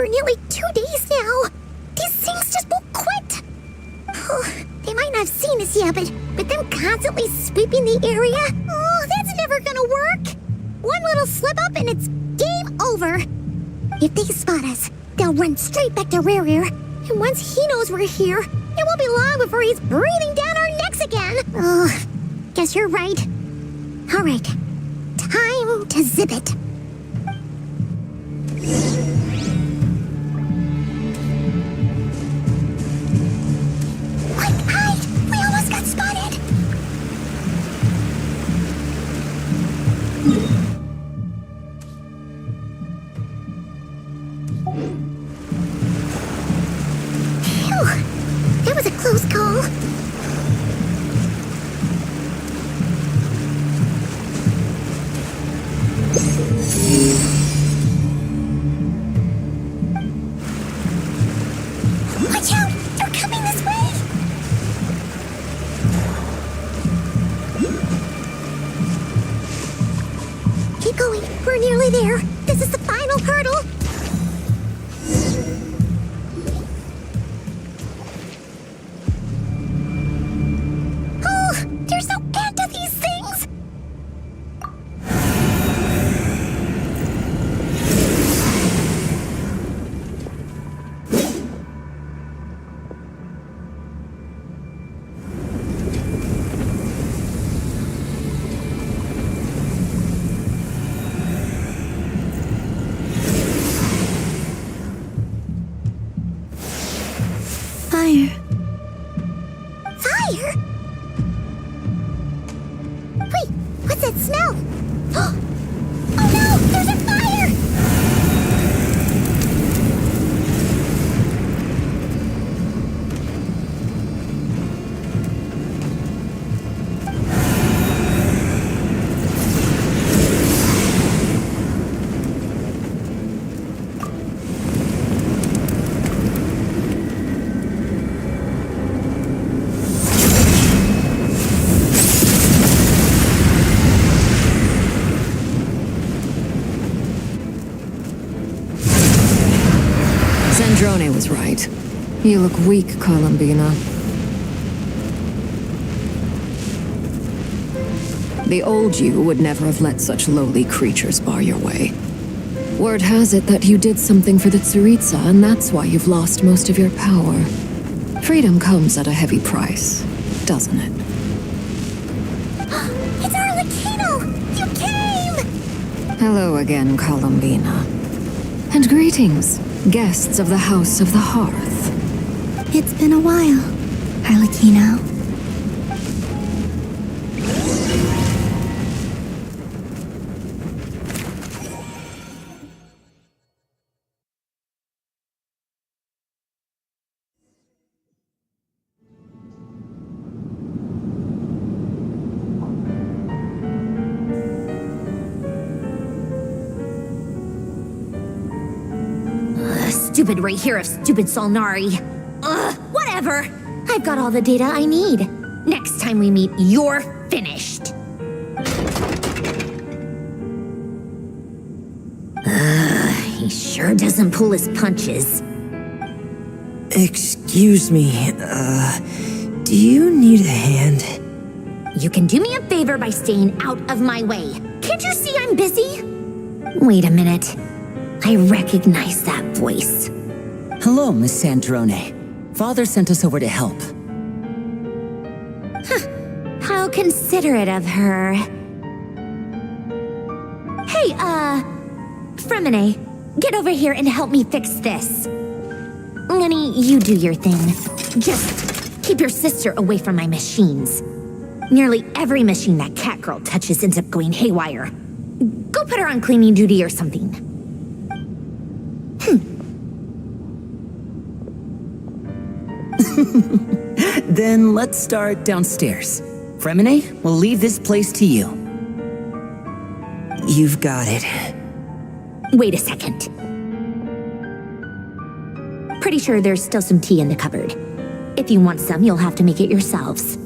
for nearly 2 days now. These things just won't quit. They might not have seen us yet, but them constantly sweeping the area, that's never gonna work. One little slip up and it's game over. If they spot us, they'll run straight back to Rare. And once he knows we're here, it won't be long before he's breathing down our necks again. Guess you're right. All right, time to zip it. Quick, hide! We almost got spotted! Phew! That was a close call. Watch out! They're coming this way! Keep going. We're nearly there. This is the final hurdle. Oh, there's no end to these things. Fire. Fire? Wait, what's that smell? Oh no, there's a fire! Sandrone was right. You look weak, Columbina. The old you would never have let such lowly creatures bar your way. Word has it that you did something for the Tsaritsa, and that's why you've lost most of your power. Freedom comes at a heavy price, doesn't it? It's Arlecchino! You came! Hello again, Columbina. And greetings, guests of the House of the Hearth. It's been a while, Arlecchino. Stupid right here of stupid Solnari. Whatever. I've got all the data I need. Next time we meet, you're finished. He sure doesn't pull his punches. Excuse me, do you need a hand? You can do me a favor by staying out of my way. Can't you see I'm busy? Wait a minute. I recognize that voice. Hello, Miss Sandrone. Father sent us over to help. How considerate of her. Hey, Fremine, get over here and help me fix this. Lenny, you do your thing. Just keep your sister away from my machines. Nearly every machine that cat girl touches ends up going haywire. Go put her on cleaning duty or something. Then let's start downstairs. Fremine, we'll leave this place to you. You've got it. Wait a second. Pretty sure there's still some tea in the cupboard. If you want some, you'll have to make it yourselves.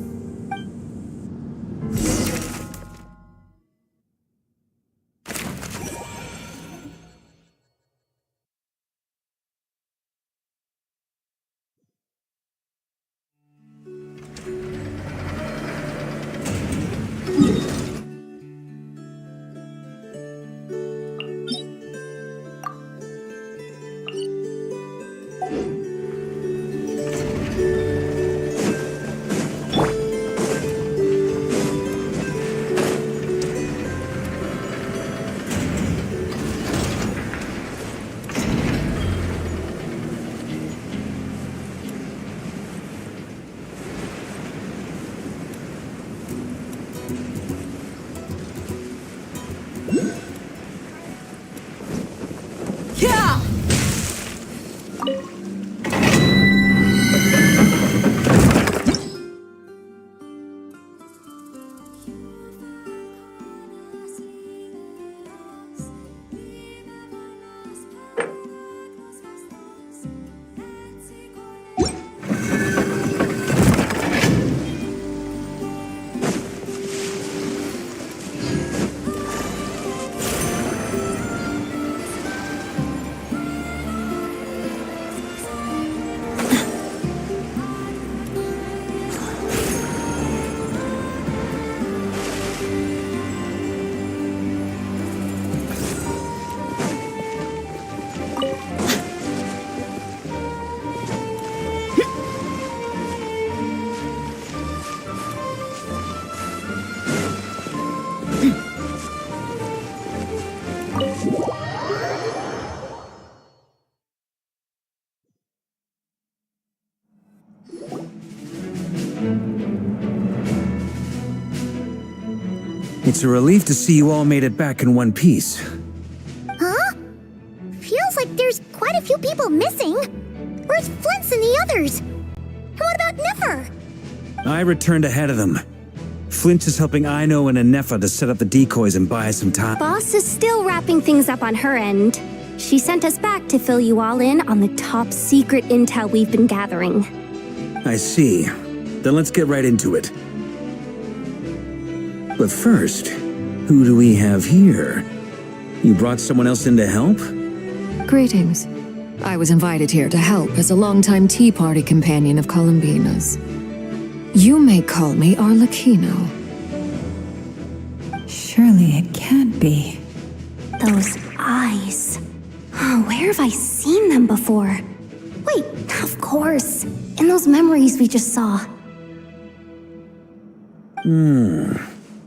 It's a relief to see you all made it back in one piece. Huh? Feels like there's quite a few people missing. Where's Flint's and the others? And what about Nefer? I returned ahead of them. Flint is helping Aino and Anefa to set up the decoys and buy us some time. Boss is still wrapping things up on her end. She sent us back to fill you all in on the top secret intel we've been gathering. I see. Then let's get right into it. But first, who do we have here? You brought someone else in to help? Greetings. I was invited here to help as a longtime Tea Party companion of Columbina's. You may call me Arlecchino. Surely it can't be. Those eyes. Oh, where have I seen them before? Wait, of course. In those memories we just saw.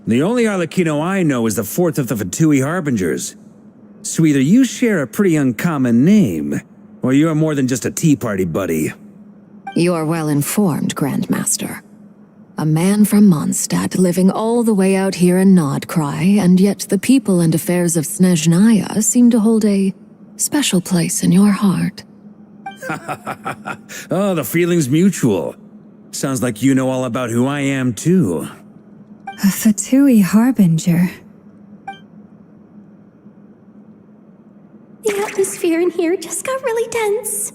The only Arlecchino I know is the fourth of the Fatui Harbingers. So either you share a pretty uncommon name, or you're more than just a Tea Party buddy. You are well informed, Grandmaster. A man from Mondstadt living all the way out here in Nod-Krai, and yet the people and affairs of Snezhnaya seem to hold a special place in your heart. Oh, the feeling's mutual. Sounds like you know all about who I am, too. A Fatui Harbinger. The atmosphere in here just got really tense.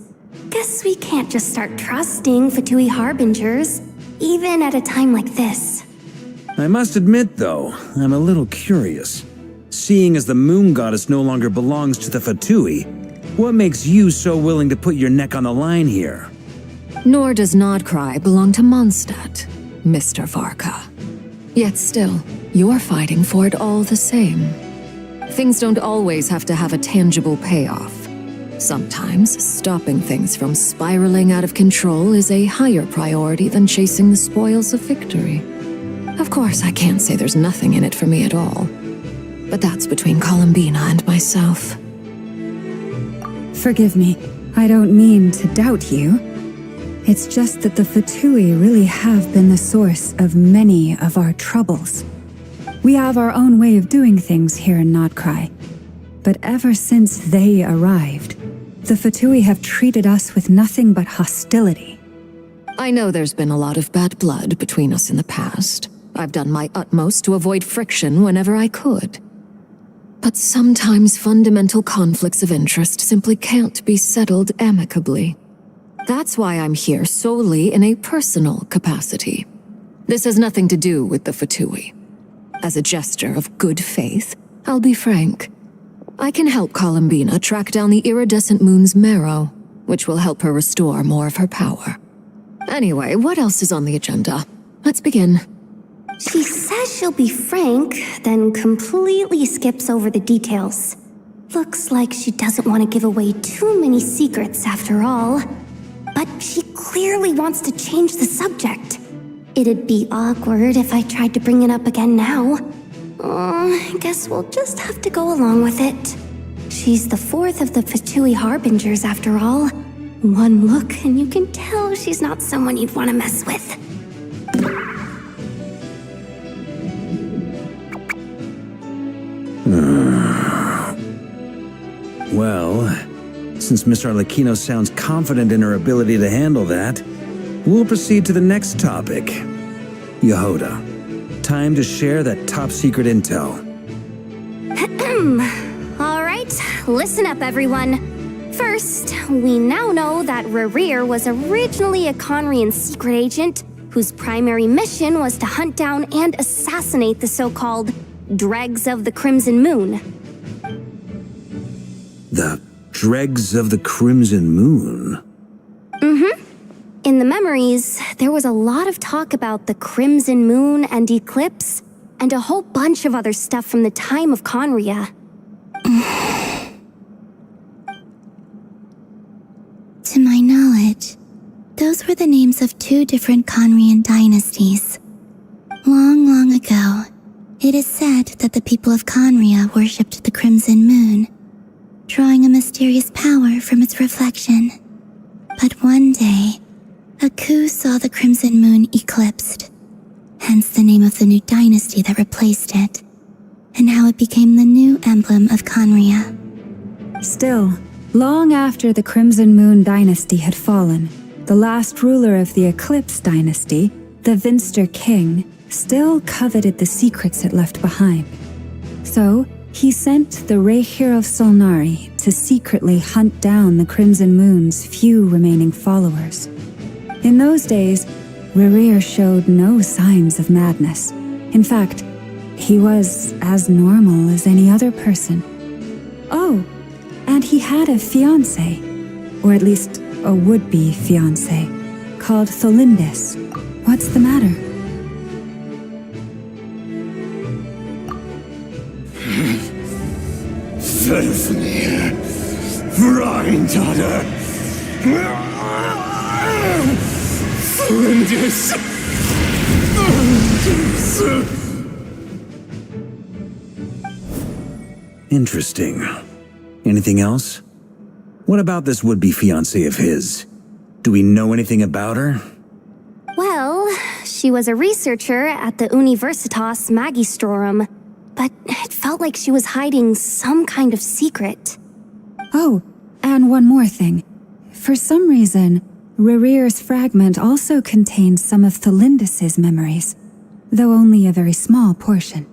Guess we can't just start trusting Fatui Harbingers, even at a time like this. I must admit, though, I'm a little curious. Seeing as the moon goddess no longer belongs to the Fatui, what makes you so willing to put your neck on the line here? Nor does Nod-Krai belong to Mondstadt, Mr. Varka. Yet still, you're fighting for it all the same. Things don't always have to have a tangible payoff. Sometimes, stopping things from spiraling out of control is a higher priority than chasing the spoils of victory. Of course, I can't say there's nothing in it for me at all. But that's between Columbina and myself. Forgive me, I don't mean to doubt you. It's just that the Fatui really have been the source of many of our troubles. We have our own way of doing things here in Nod-Krai. But ever since they arrived, the Fatui have treated us with nothing but hostility. I know there's been a lot of bad blood between us in the past. I've done my utmost to avoid friction whenever I could. But sometimes fundamental conflicts of interest simply can't be settled amicably. That's why I'm here solely in a personal capacity. This has nothing to do with the Fatui. As a gesture of good faith, I'll be frank. I can help Columbina track down the iridescent moon's marrow, which will help her restore more of her power. Anyway, what else is on the agenda? Let's begin. She says she'll be frank, then completely skips over the details. Looks like she doesn't want to give away too many secrets after all. But she clearly wants to change the subject. It'd be awkward if I tried to bring it up again now. I guess we'll just have to go along with it. She's the fourth of the Fatui Harbingers after all. One look and you can tell she's not someone you'd want to mess with. Well, Since Miss Arlecchino sounds confident in her ability to handle that, we'll proceed to the next topic. Yehoda, time to share that top-secret intel. All right, listen up, everyone. First, we now know that Rerir was originally a Conrian secret agent whose primary mission was to hunt down and assassinate the so-called Dregs of the Crimson Moon. The Dregs of the Crimson Moon? In the memories, there was a lot of talk about the Crimson Moon and Eclipse, and a whole bunch of other stuff from the time of Conria. To my knowledge, those were the names of 2 different Conrian dynasties. Long, long ago, it is said that the people of Conria worshipped the Crimson Moon, drawing a mysterious power from its reflection. But one day, a coup saw the Crimson Moon eclipsed, hence the name of the new dynasty that replaced it, and how it became the new emblem of Conria. Still, long after the Crimson Moon dynasty had fallen, the last ruler of the Eclipse dynasty, the Vinster King, still coveted the secrets it left behind. So, he sent the Rehir of Solnari to secretly hunt down the Crimson Moon's few remaining followers. In those days, Rerir showed no signs of madness. In fact, he was as normal as any other person. Oh, and he had a fiancé, or at least a would-be fiancé, called Tholindis. What's the matter? Verfnir, Freundade, Freundes. Interesting. Anything else? What about this would-be fiancé of his? Do we know anything about her? Well, she was a researcher at the Universitas Magistrorum, but it felt like she was hiding some kind of secret. Oh, and one more thing. For some reason, Rerir's fragment also contained some of Tholindis' memories, though only a very small portion.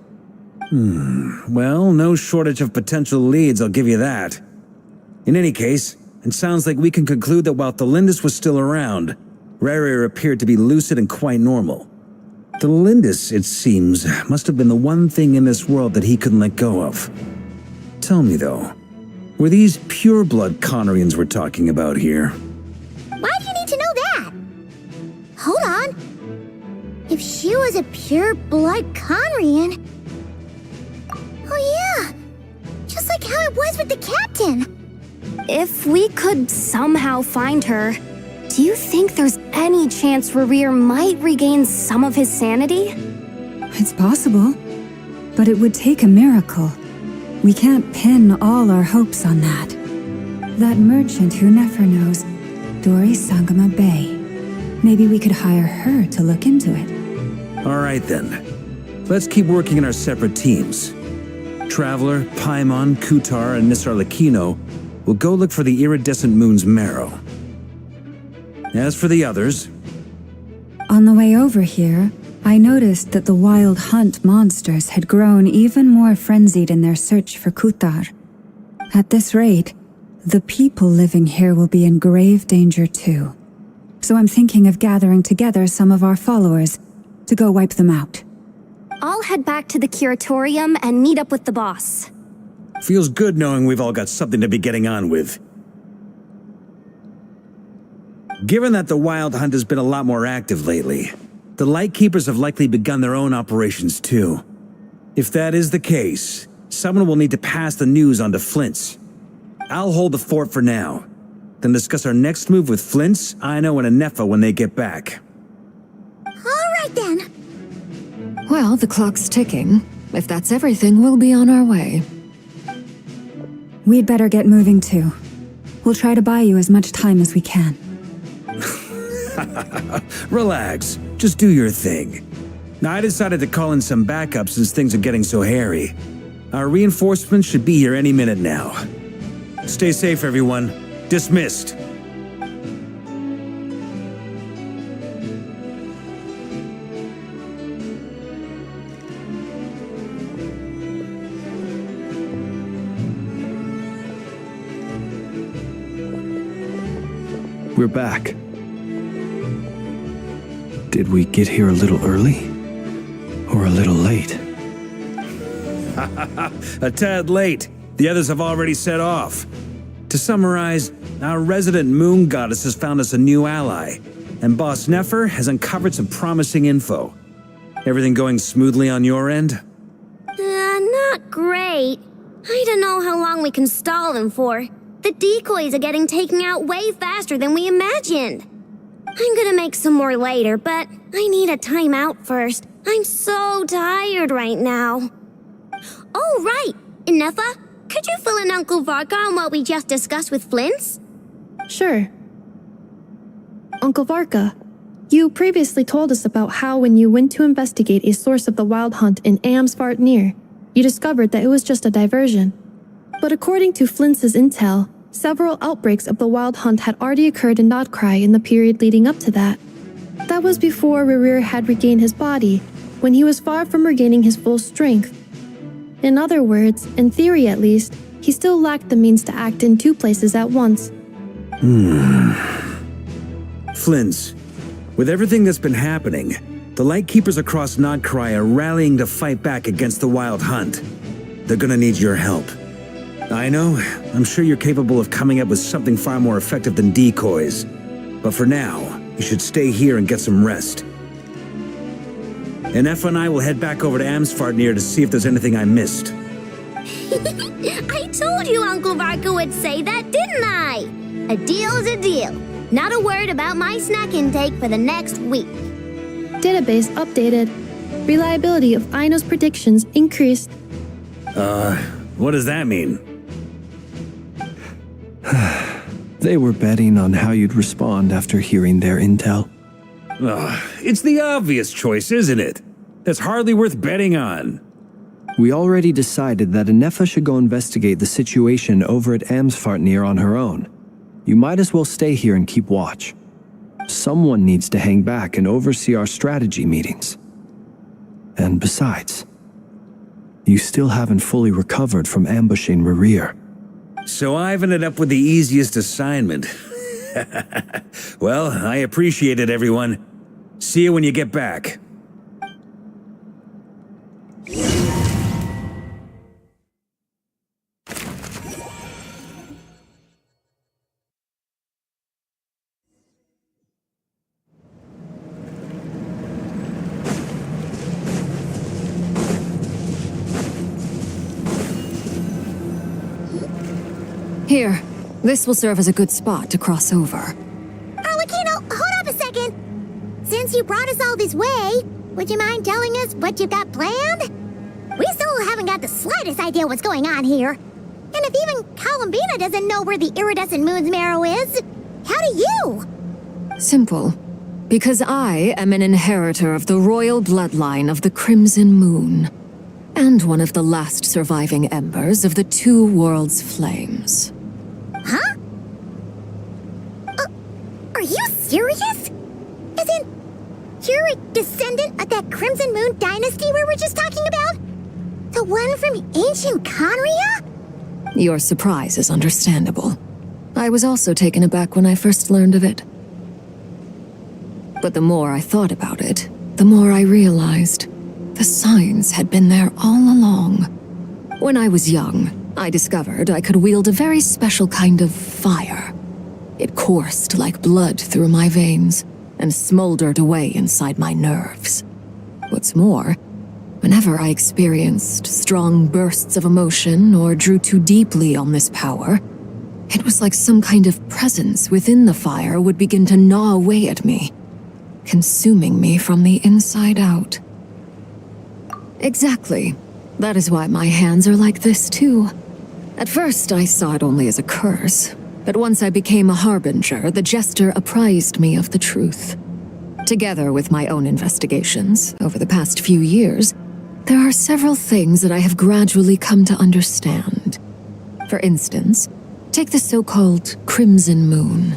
Well, no shortage of potential leads, I'll give you that. In any case, it sounds like we can conclude that while Tholindis was still around, Rerir appeared to be lucid and quite normal. Tholindis, it seems, must have been the one thing in this world that he couldn't let go of. Tell me, though, were these pure-blood Conrians we're talking about here? Why do you need to know that? Hold on. If she was a pure-blood Conrian... Oh yeah, just like how it was with the captain. If we could somehow find her, do you think there's any chance Rerir might regain some of his sanity? It's possible, but it would take a miracle. We can't pin all our hopes on that. That merchant who never knows, Dori Sangama Bay. Maybe we could hire her to look into it. All right then. Let's keep working in our separate teams. Traveler, Paimon, Kutar, and Miss Arlecchino will go look for the iridescent moon's marrow. As for the others... On the way over here, I noticed that the wild hunt monsters had grown even more frenzied in their search for Kutar. At this rate, the people living here will be in grave danger too. So I'm thinking of gathering together some of our followers to go wipe them out. I'll head back to the curatorium and meet up with the boss. Feels good knowing we've all got something to be getting on with. Given that the Wild Hunt has been a lot more active lately, the Lightkeepers have likely begun their own operations too. If that is the case, someone will need to pass the news on to Flint's. I'll hold the fort for now, then discuss our next move with Flint's, Aino, and Anefa when they get back. All right then. Well, the clock's ticking. If that's everything, we'll be on our way. We'd better get moving too. We'll try to buy you as much time as we can. Relax. Just do your thing. Now, I decided to call in some backup since things are getting so hairy. Our reinforcements should be here any minute now. Stay safe, everyone. Dismissed. We're back. Did we get here a little early? Or a little late? A tad late. The others have already set off. To summarize, our resident moon goddess has found us a new ally, and Boss Nefer has uncovered some promising info. Everything going smoothly on your end? Not great. I don't know how long we can stall them for. The decoys are getting taken out way faster than we imagined. I'm gonna make some more later, but I need a timeout first. I'm so tired right now. Oh, right! Nefa, could you fill in Uncle Varka on what we just discussed with Flints? Sure. Uncle Varka, you previously told us about how when you went to investigate a source of the Wild Hunt in Amsvartnir, you discovered that it was just a diversion. But according to Flints' intel, several outbreaks of the Wild Hunt had already occurred in Nod-Krai in the period leading up to that. That was before Rerir had regained his body, when he was far from regaining his full strength. In other words, in theory at least, he still lacked the means to act in two places at once. Flints, with everything that's been happening, the Lightkeepers across Nod-Krai are rallying to fight back against the Wild Hunt. They're gonna need your help. I know, I'm sure you're capable of coming up with something far more effective than decoys. But for now, you should stay here and get some rest. And Nefa and I will head back over to Amsvartnir to see if there's anything I missed. I told you Uncle Varka would say that, didn't I? A deal is a deal. Not a word about my snack intake for the next week. Database updated. Reliability of Aino's predictions increased. What does that mean? They were betting on how you'd respond after hearing their intel. It's the obvious choice, isn't it? That's hardly worth betting on. We already decided that Nefa should go investigate the situation over at Amsvartnir on her own. You might as well stay here and keep watch. Someone needs to hang back and oversee our strategy meetings. And besides, you still haven't fully recovered from ambushing Rerir. So I've ended up with the easiest assignment. Well, I appreciate it, everyone. See you when you get back. Here, this will serve as a good spot to cross over. Arlecchino, hold up a second. Since you brought us all this way, would you mind telling us what you got planned? We still haven't got the slightest idea what's going on here. And if even Columbina doesn't know where the iridescent moon's marrow is, how do you? Simple. Because I am an inheritor of the royal bloodline of the Crimson Moon, and one of the last surviving embers of the Two Worlds' flames. Huh? Are you serious? As in, you're a descendant of that Crimson Moon dynasty we were just talking about? The one from ancient Conria? Your surprise is understandable. I was also taken aback when I first learned of it. But the more I thought about it, the more I realized the signs had been there all along. When I was young, I discovered I could wield a very special kind of fire. It coursed like blood through my veins and smoldered away inside my nerves. What's more, whenever I experienced strong bursts of emotion or drew too deeply on this power, it was like some kind of presence within the fire would begin to gnaw away at me, consuming me from the inside out. Exactly. That is why my hands are like this too. At first, I saw it only as a curse, but once I became a harbinger, the jester apprised me of the truth. Together with my own investigations, over the past few years, there are several things that I have gradually come to understand. For instance, Take the so-called Crimson Moon.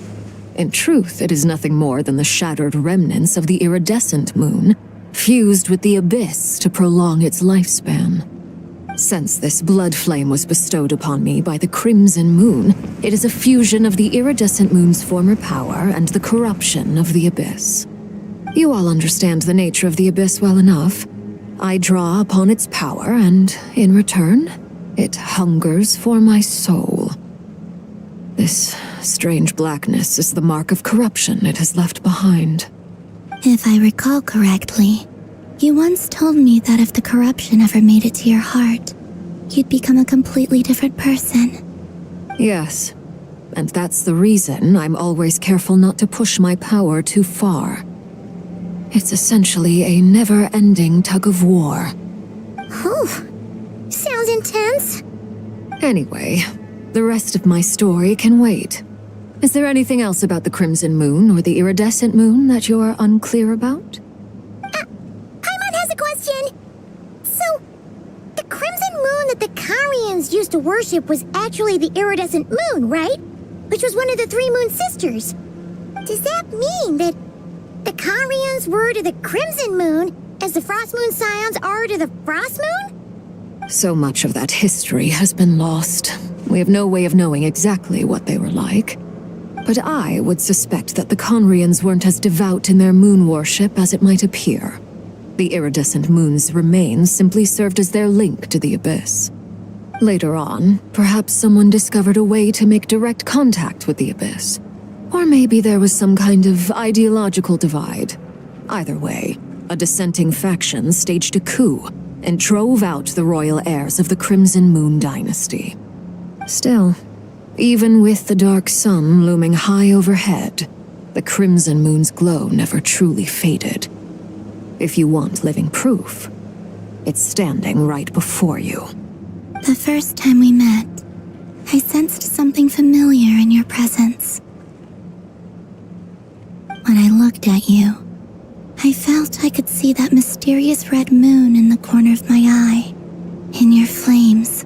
In truth, it is nothing more than the shattered remnants of the iridescent moon, fused with the abyss to prolong its lifespan. Since this blood flame was bestowed upon me by the Crimson Moon, it is a fusion of the iridescent moon's former power and the corruption of the abyss. You all understand the nature of the abyss well enough. I draw upon its power, and in return, it hungers for my soul. This strange blackness is the mark of corruption it has left behind. If I recall correctly, you once told me that if the corruption ever made it to your heart, you'd become a completely different person. Yes, and that's the reason I'm always careful not to push my power too far. It's essentially a never-ending tug of war. Whew. Sounds intense. Anyway, the rest of my story can wait. Is there anything else about the Crimson Moon or the iridescent moon that you're unclear about? Paimon has a question. So, the Crimson Moon that the Karians used to worship was actually the iridescent moon, right? Which was one of the three moon sisters. Does that mean that the Karians were to the Crimson Moon as the Frost Moon Scions are to the Frost Moon? So much of that history has been lost. We have no way of knowing exactly what they were like. But I would suspect that the Conrians weren't as devout in their moon worship as it might appear. The iridescent moon's remains simply served as their link to the abyss. Later on, perhaps someone discovered a way to make direct contact with the abyss. Or maybe there was some kind of ideological divide. Either way, a dissenting faction staged a coup and drove out the royal heirs of the Crimson Moon dynasty. Still, even with the dark sun looming high overhead, the Crimson Moon's glow never truly faded. If you want living proof, it's standing right before you. The first time we met, I sensed something familiar in your presence. When I looked at you, I felt I could see that mysterious red moon in the corner of my eye. In your flames,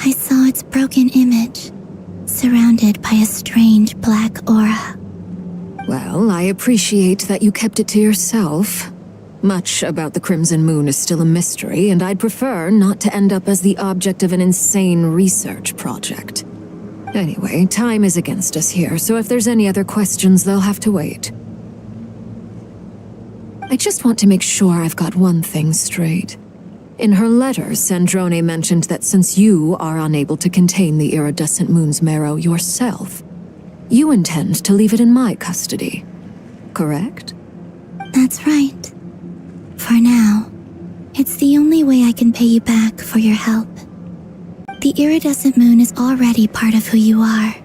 I saw its broken image, surrounded by a strange black aura. Well, I appreciate that you kept it to yourself. Much about the Crimson Moon is still a mystery, and I'd prefer not to end up as the object of an insane research project. Anyway, time is against us here, so if there's any other questions, they'll have to wait. I just want to make sure I've got one thing straight. In her letter, Sandrone mentioned that since you are unable to contain the iridescent moon's marrow yourself, you intend to leave it in my custody. Correct? That's right. For now, it's the only way I can pay you back for your help. The iridescent moon is already part of who you are,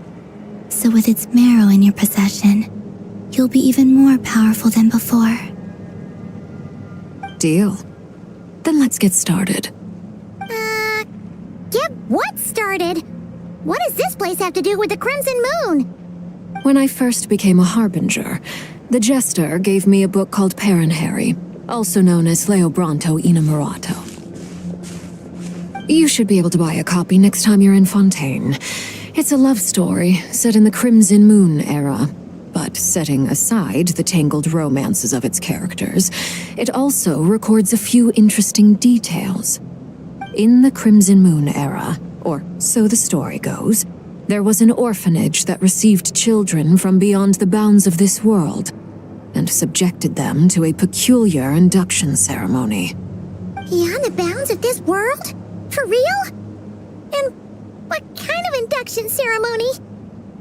so with its marrow in your possession, you'll be even more powerful than before. Deal. Then let's get started. Get what started? What does this place have to do with the Crimson Moon? When I first became a Harbinger, the Jester gave me a book called Paranhari, also known as Leobranto Inamorato. You should be able to buy a copy next time you're in Fontaine. It's a love story set in the Crimson Moon era, but setting aside the tangled romances of its characters, it also records a few interesting details. In the Crimson Moon era, or so the story goes, there was an orphanage that received children from beyond the bounds of this world, and subjected them to a peculiar induction ceremony. Beyond the bounds of this world? For real? And what kind of induction ceremony?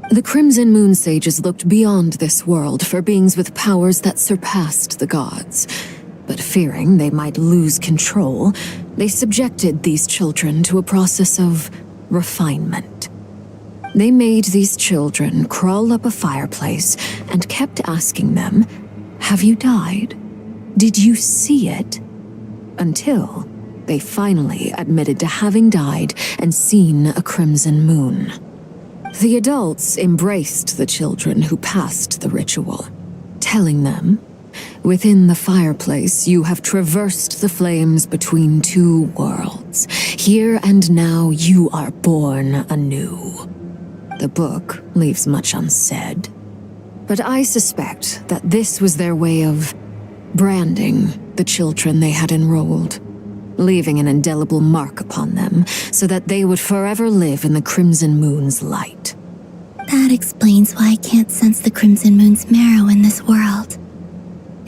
The Crimson Moon sages looked beyond this world for beings with powers that surpassed the gods. But fearing they might lose control, they subjected these children to a process of refinement. They made these children crawl up a fireplace and kept asking them, "Have you died? Did you see it?" Until they finally admitted to having died and seen a crimson moon. The adults embraced the children who passed the ritual, telling them, "Within the fireplace, you have traversed the flames between two worlds. Here and now, you are born anew." The book leaves much unsaid. But I suspect that this was their way of branding the children they had enrolled, leaving an indelible mark upon them so that they would forever live in the Crimson Moon's light. That explains why I can't sense the Crimson Moon's marrow in this world.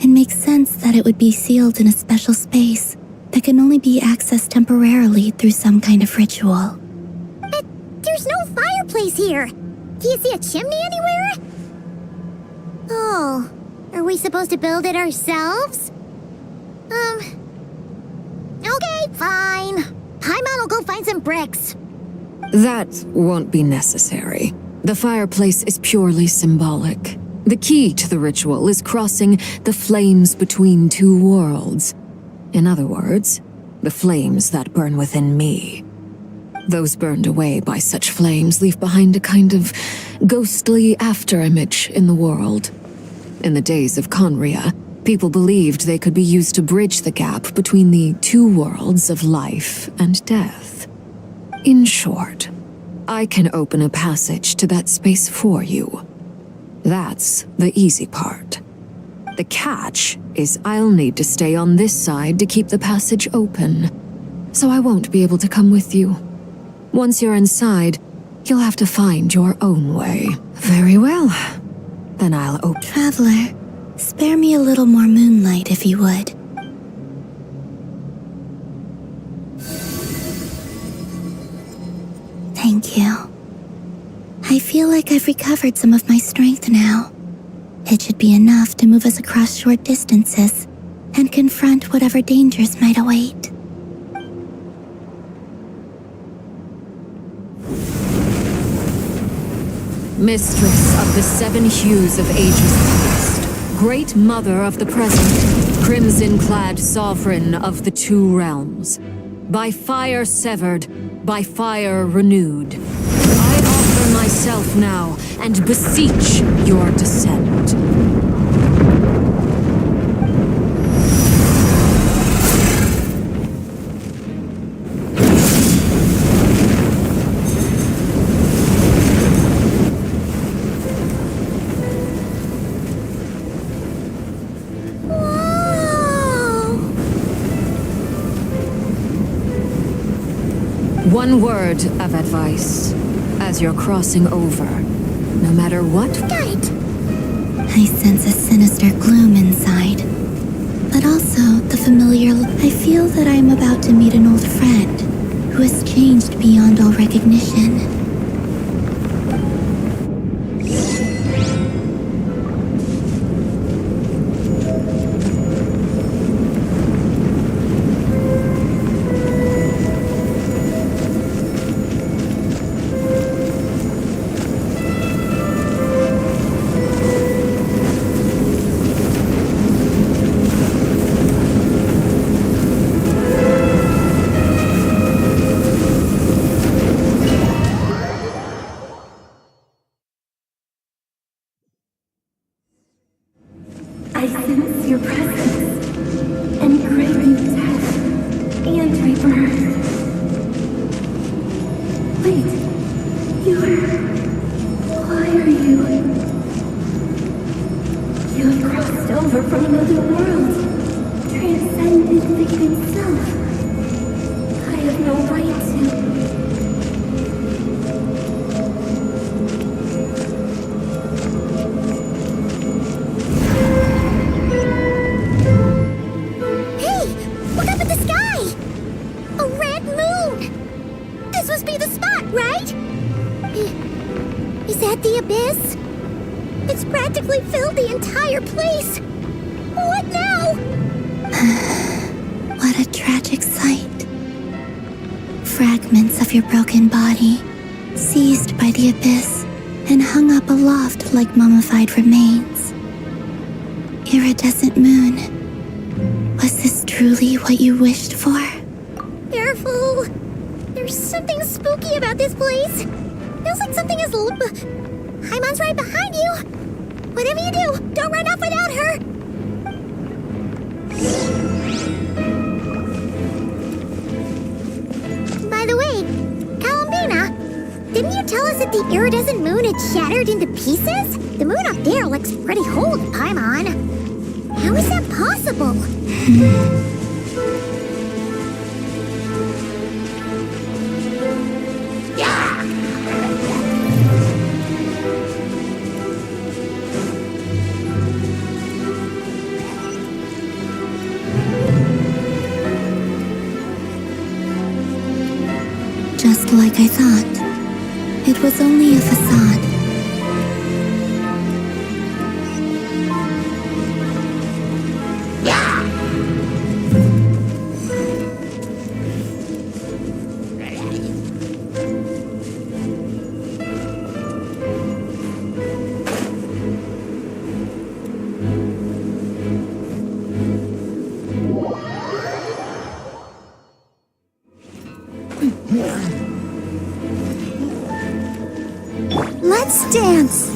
It makes sense that it would be sealed in a special space that can only be accessed temporarily through some kind of ritual. But there's no fireplace here. Do you see a chimney anywhere? Oh, are we supposed to build it ourselves? Okay, fine. Paimon will go find some bricks. That won't be necessary. The fireplace is purely symbolic. The key to the ritual is crossing the flames between two worlds. In other words, the flames that burn within me. Those burned away by such flames leave behind a kind of ghostly afterimage in the world. In the days of Conria, people believed they could be used to bridge the gap between the two worlds of life and death. In short, I can open a passage to that space for you. That's the easy part. The catch is I'll need to stay on this side to keep the passage open, so I won't be able to come with you. Once you're inside, you'll have to find your own way. Very well. Then I'll open. Traveler, spare me a little more moonlight if you would. Thank you. I feel like I've recovered some of my strength now. It should be enough to move us across short distances and confront whatever dangers might await. Mistress of the seven hues of ages past, great mother of the present, crimson-clad sovereign of the two realms, by fire severed, by fire renewed, I offer myself now and beseech your descent. One word of advice as you're crossing over, no matter what. Got it. I sense a sinister gloom inside, but also the familiar. I feel that I am about to meet an old friend who has changed beyond all recognition. I sense your presence and craving death and rebirth. Wait, why are you? You have crossed over from another world, transcended fate itself. I have no right to. The abyss? It's practically filled the entire place. What now? What a tragic sight. Fragments of your broken body, seized by the abyss and hung up aloft like mummified remains. Iridescent moon. Was this truly what you wished for? Careful. There's something spooky about this place. Feels like something is... Paimon's right behind you. Whatever you do, don't run off without her. By the way, Columbina, didn't you tell us that the iridescent moon had shattered into pieces? The moon up there looks pretty whole to Paimon. How is that possible? Just like I thought. It was only a facade. Let's dance!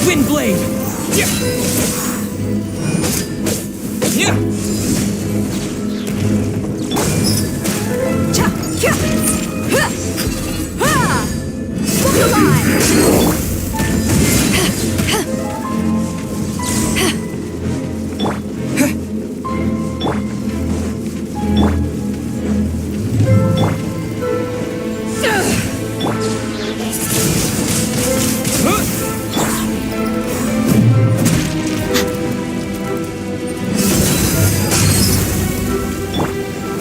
Windblade! Yeah. Yeah. Cha! Cha! Ha! Ha! Walk alive!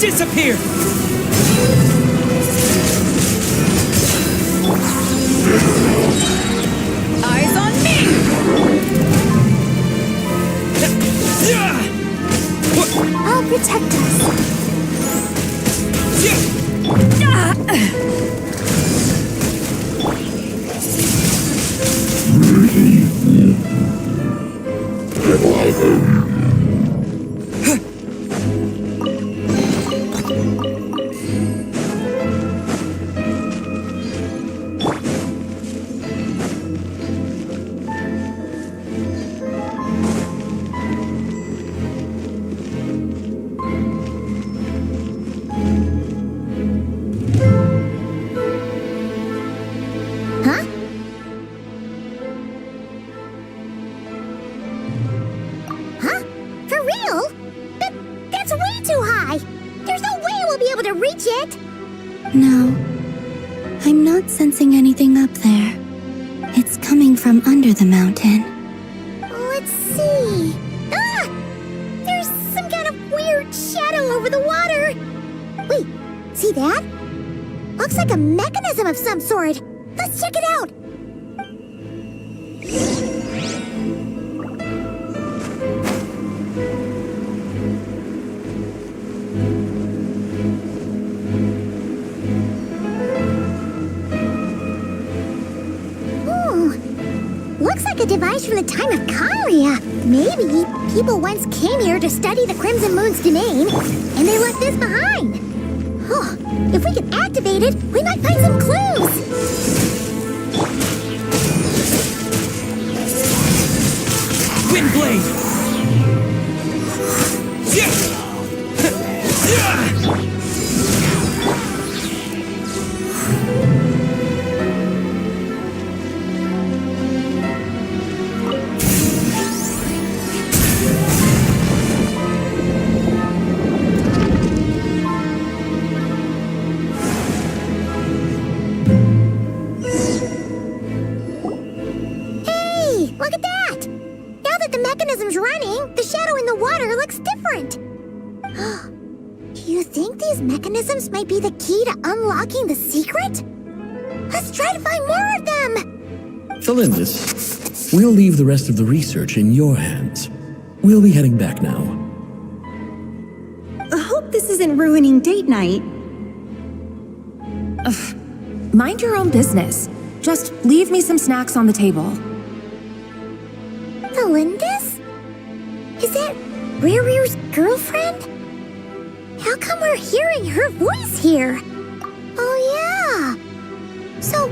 Disappear! Eyes on me! I'll protect us. No, I'm not sensing anything up there. It's coming from under the mountain. Let's see. Ah! There's some kind of weird shadow over the water. Wait, see that? Looks like a mechanism of some sort. Let's check it out. Looks like a device from the time of Kalia. Maybe people once came here to study the Crimson Moon's domain, and they left this behind. Oh, if we can activate it, we might find some clues. Windblade! Look at that! Now that the mechanism's running, the shadow in the water looks different. Do you think these mechanisms might be the key to unlocking the secret? Let's try to find more of them! Lindis, we'll leave the rest of the research in your hands. We'll be heading back now. I hope this isn't ruining date night. Ugh. Mind your own business. Just leave me some snacks on the table. Lindis? Is that Rear's girlfriend? How come we're hearing her voice here? Oh yeah. So,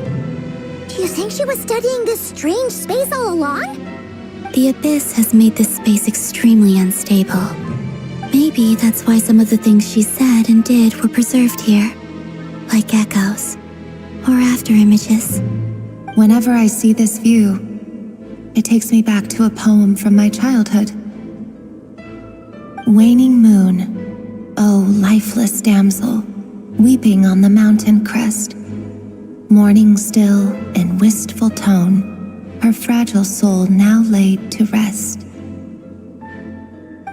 do you think she was studying this strange space all along? The Abyss has made this space extremely unstable. Maybe that's why some of the things she said and did were preserved here. Like echoes. Or after images. Whenever I see this view, it takes me back to a poem from my childhood. Waning moon, oh lifeless damsel, weeping on the mountain crest. Mourning still in wistful tone, her fragile soul now laid to rest.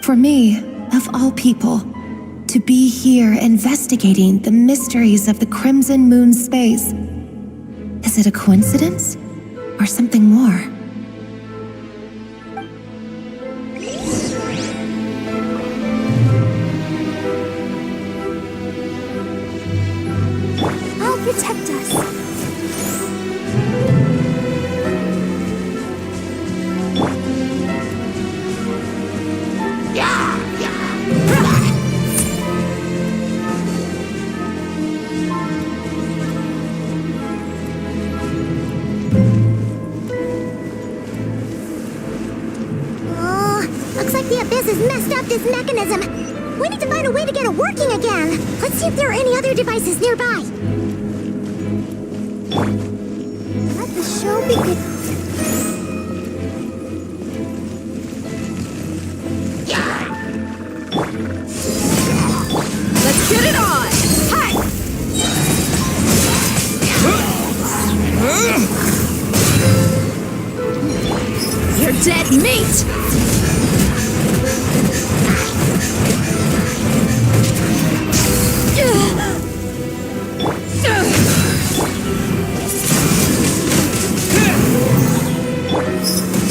For me, of all people, to be here investigating the mysteries of the Crimson Moon space, is it a coincidence or something more? I'll protect us. Looks like the Abyss has messed up this mechanism. We need to find a way to get it working again. Let's see if there are any other devices nearby. Let the show begin. Let's get it on! Hi! You're dead meat!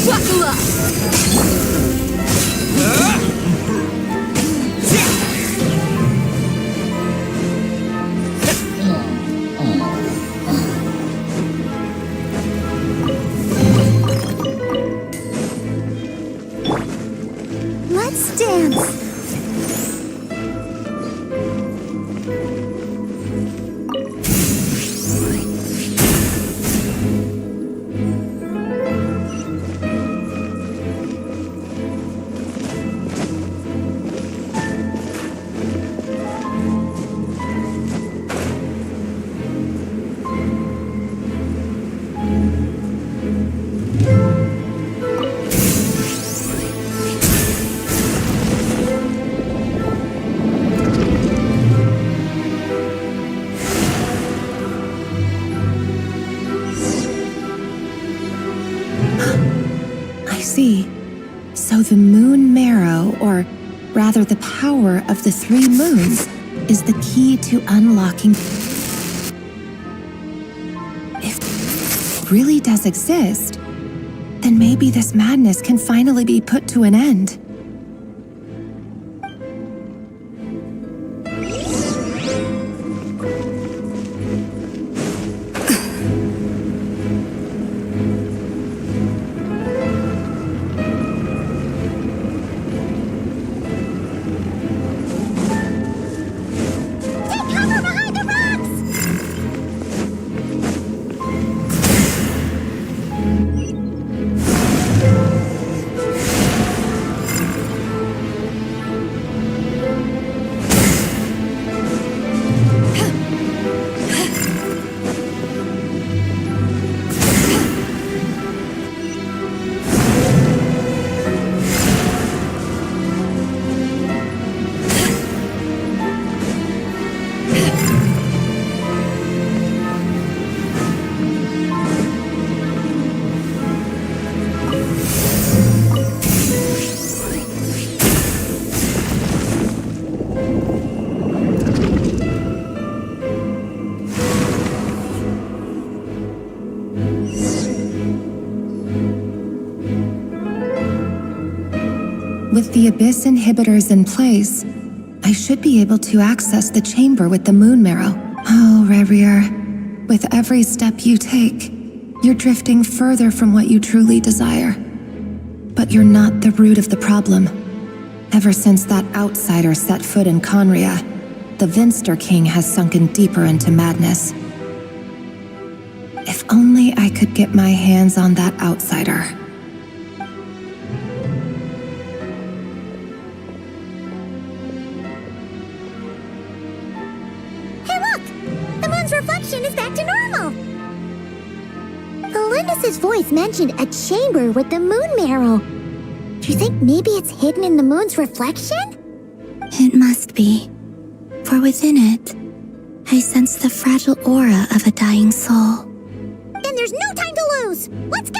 Buckle up! Let's dance. So the moon marrow, or rather the power of the 3 moons, is the key to unlocking. If it really does exist, then maybe this madness can finally be put to an end. With the Abyss inhibitors in place, I should be able to access the chamber with the moon marrow. Oh, Rerir, with every step you take, you're drifting further from what you truly desire. But you're not the root of the problem. Ever since that outsider set foot in Conria, the Vinster King has sunken deeper into madness. If only I could get my hands on that outsider. Hey look! The moon's reflection is back to normal! Lindis's voice mentioned a chamber with the moon marrow. Do you think maybe it's hidden in the moon's reflection? It must be. For within it, I sense the fragile aura of a dying soul. Then there's no time to lose! Let's go!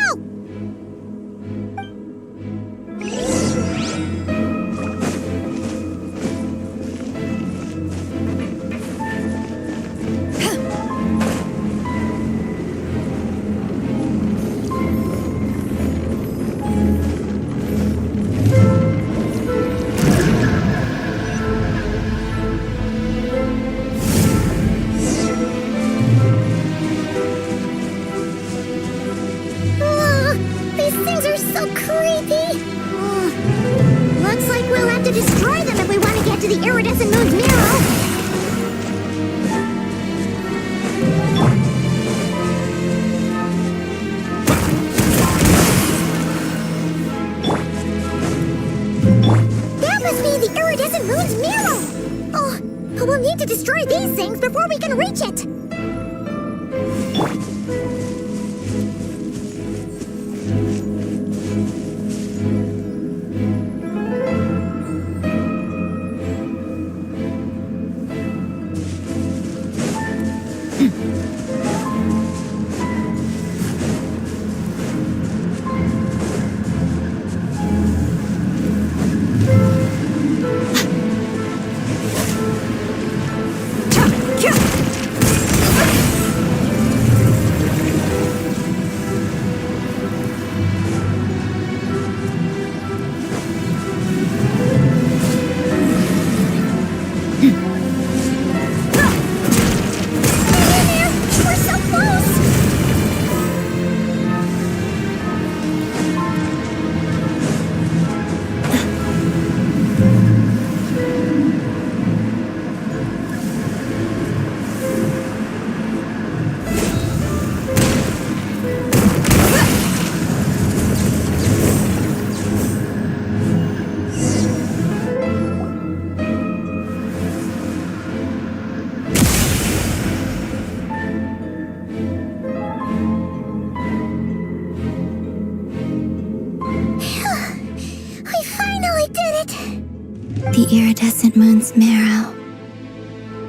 The iridescent moon's marrow,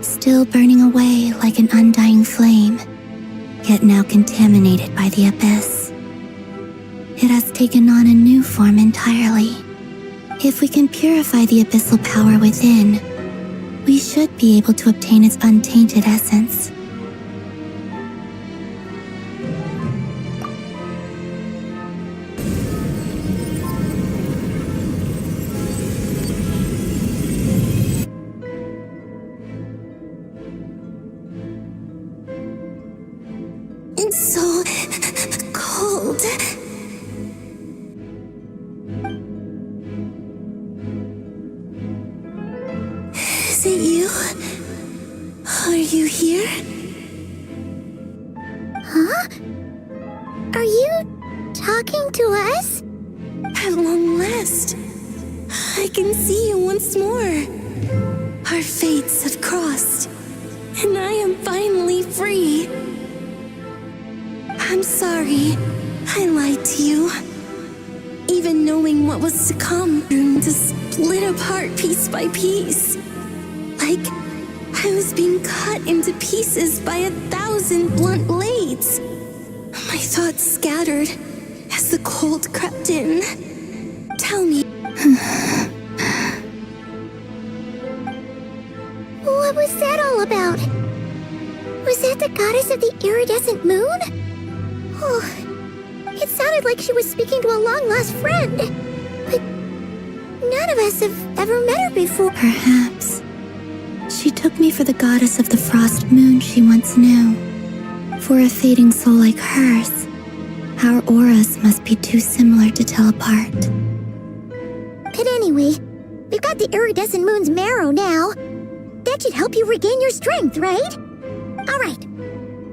still burning away like an undying flame, yet now contaminated by the abyss. It has taken on a new form entirely. If we can purify the abyssal power within, we should be able to obtain its untainted essence. It's so cold. Is it you? Are you here? Huh? Are you talking to us? At long last, I can see you once more. Our fates have crossed, and I am finally free. I'm sorry, I lied to you. Even knowing what was to come, to split apart piece by piece. Like I was being cut into pieces by 1,000 blunt blades. My thoughts scattered as the cold crept in. Tell me. What was that all about? Was that the goddess of the iridescent moon? Oh, it sounded like she was speaking to a long-lost friend. But None of us have ever met her before. Perhaps. She took me for the goddess of the frost moon she once knew. For a fading soul like hers, our auras must be too similar to tell apart. But anyway, we've got the iridescent moon's marrow now. That should help you regain your strength, right? Alright,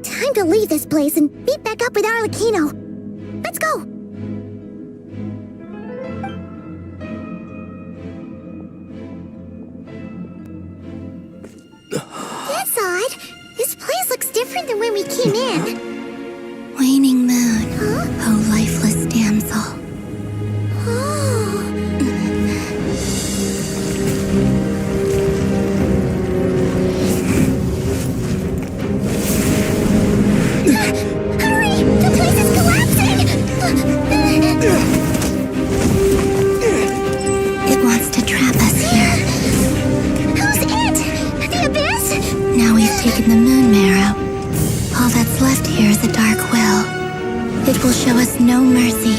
time to leave this place and meet back up with Arlecchino. Let's go! That's odd. This place looks different than when we came in. Waning moon, oh lifeless damsel. Hurry! The place is collapsing! It wants to trap us here. Who's it? The Abyss? Now we've taken the moon marrow. All that's left here is a dark will. It will show us no mercy.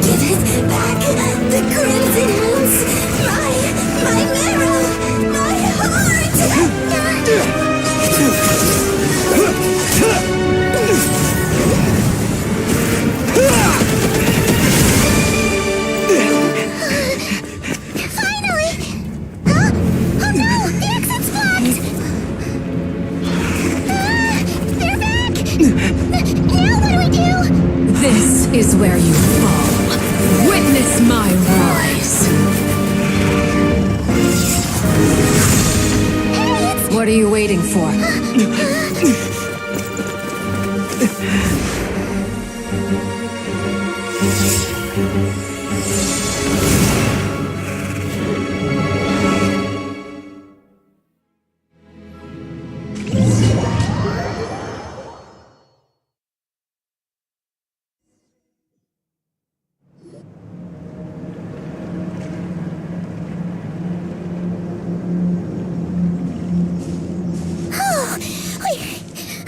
Give it back! The crimson moons! My marrow! My heart! Finally! Huh? Oh no! The exit's blocked! They're back! Now what do we do? This is where you fall. Witness my rise. What are you waiting for?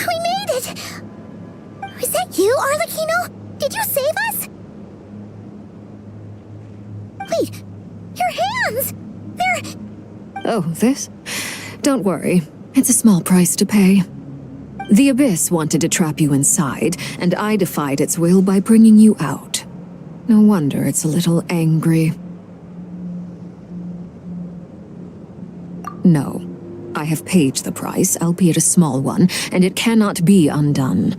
We made it! Was that you, Arlecchino? Did you save us? Wait, your hands! They're... Oh, this? Don't worry. It's a small price to pay. The Abyss wanted to trap you inside, and I defied its will by bringing you out. No wonder it's a little angry. No. I have paid the price, albeit a small one, and it cannot be undone.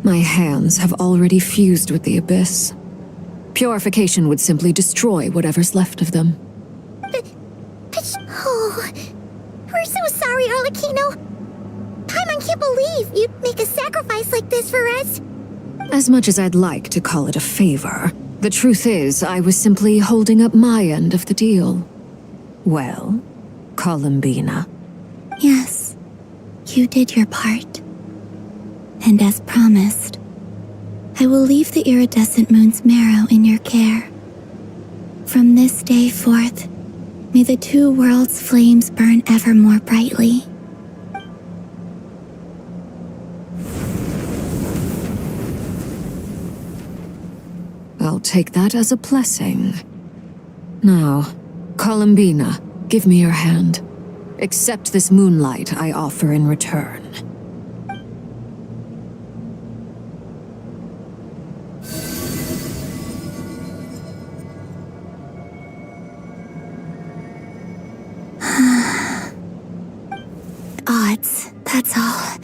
My hands have already fused with the Abyss. Purification would simply destroy whatever's left of them. Oh, we're so sorry, Arlecchino. Paimon can't believe you'd make a sacrifice like this for us. As much as I'd like to call it a favor, the truth is I was simply holding up my end of the deal. Well, Columbina. Yes, you did your part. And as promised, I will leave the iridescent moon's marrow in your care. From this day forth, may the two worlds' flames burn ever more brightly. I'll take that as a blessing. Now, Columbina, give me your hand. Accept this moonlight I offer in return. Odds, that's all.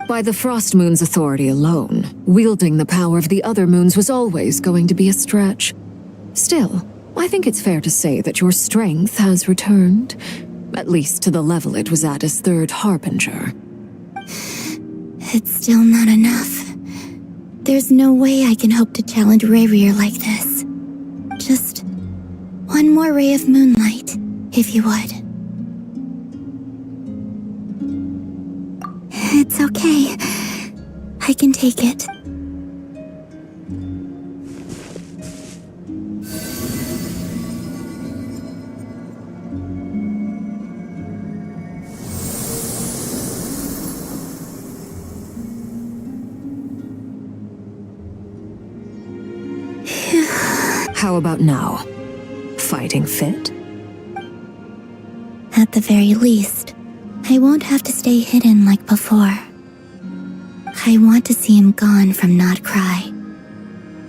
By the Frost Moon's authority alone, wielding the power of the other moons was always going to be a stretch. Still, I think it's fair to say that your strength has returned, at least to the level it was at as Third Harbinger. It's still not enough. There's no way I can hope to challenge Rayrir like this. Just one more ray of moonlight, if you would. It's okay. I can take it. How about now? Fighting fit? At the very least, I won't have to stay hidden like before. I want to see him gone from Nod-Krai.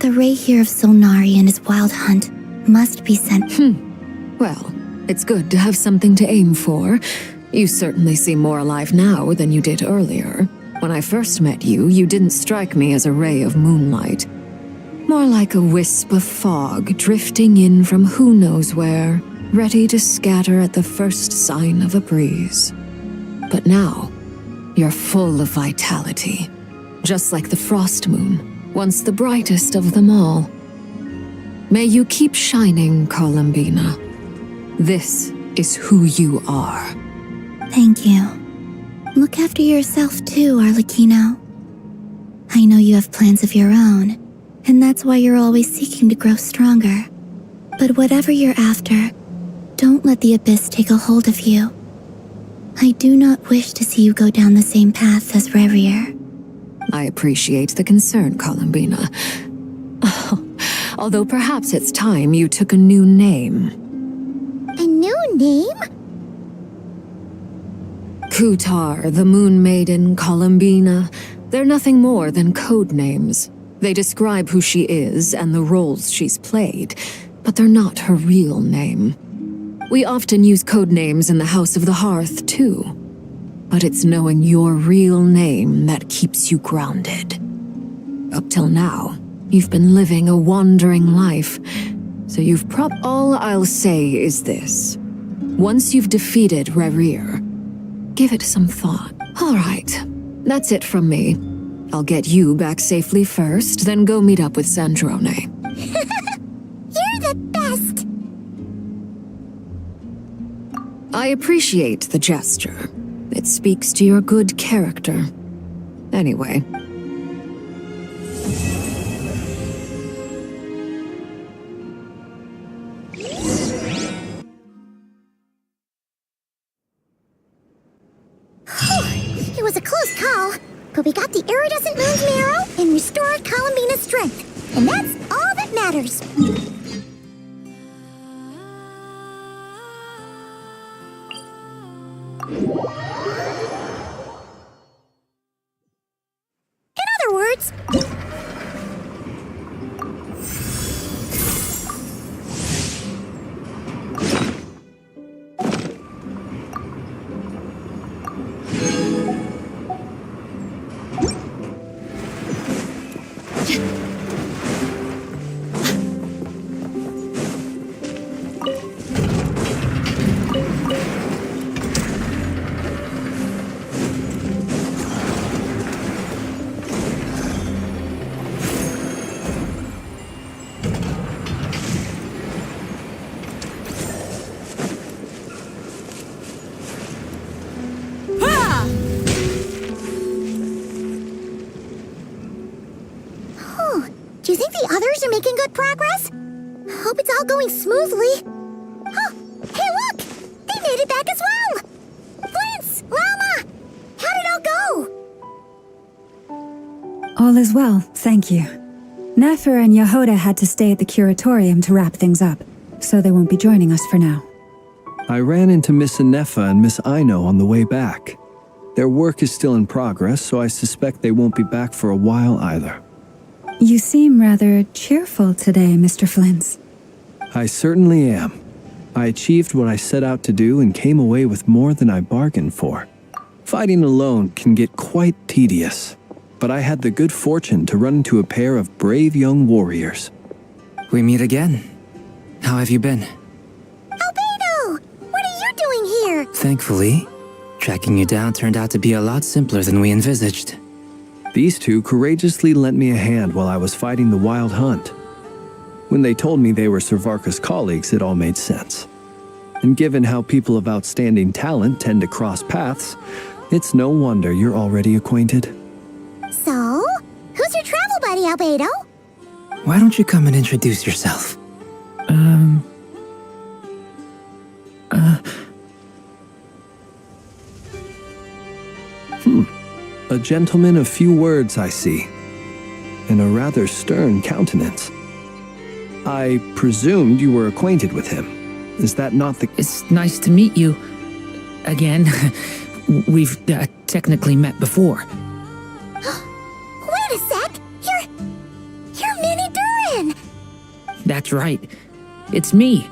The Rayhir of Solnari and his wild hunt must be sent. Well, it's good to have something to aim for. You certainly seem more alive now than you did earlier. When I first met you, you didn't strike me as a ray of moonlight. More like a wisp of fog drifting in from who knows where, ready to scatter at the first sign of a breeze. But now, you're full of vitality. Just like the frost moon, once the brightest of them all. May you keep shining, Columbina. This is who you are. Thank you. Look after yourself too, Arlecchino. I know you have plans of your own, and that's why you're always seeking to grow stronger. But whatever you're after, don't let the abyss take a hold of you. I do not wish to see you go down the same path as Rarier. I appreciate the concern, Columbina. Although perhaps it's time you took a new name. A new name? Kutar, the Moon Maiden, Columbina. They're nothing more than code names. They describe who she is and the roles she's played, but they're not her real name. We often use code names in the House of the Hearth, too. But it's knowing your real name that keeps you grounded. Up till now, you've been living a wandering life, so all I'll say is this. Once you've defeated Rarier, give it some thought. All right, that's it from me. I'll get you back safely first, then go meet up with Sandrone. You're the best! I appreciate the gesture. It speaks to your good character. Anyway. It was a close call, but we got the iridescent moon's marrow and restored Columbina's strength. And that's all that matters. In other words... Do you think the others are making good progress? Hope it's all going smoothly. Oh, hey look! They made it back as well! Flintz! Llama! How did it all go? All is well, thank you. Nefer and Yehoda had to stay at the curatorium to wrap things up, so they won't be joining us for now. I ran into Miss Nefa and Miss Aino on the way back. Their work is still in progress, so I suspect they won't be back for a while either. You seem rather cheerful today, Mr. Flintz. I certainly am. I achieved what I set out to do and came away with more than I bargained for. Fighting alone can get quite tedious, but I had the good fortune to run into a pair of brave young warriors. We meet again. How have you been? Albedo! What are you doing here? Thankfully, tracking you down turned out to be a lot simpler than we envisaged. These two courageously lent me a hand while I was fighting the wild hunt. When they told me they were Servarka's colleagues, it all made sense. And given how people of outstanding talent tend to cross paths, it's no wonder you're already acquainted. So, who's your travel buddy, Albedo? Why don't you come and introduce yourself? A gentleman of few words, I see, and a rather stern countenance. I presumed you were acquainted with him. Is that not the... It's nice to meet you. Again. We've technically met before. Wait a sec! You're Minnie Duran! That's right. It's me.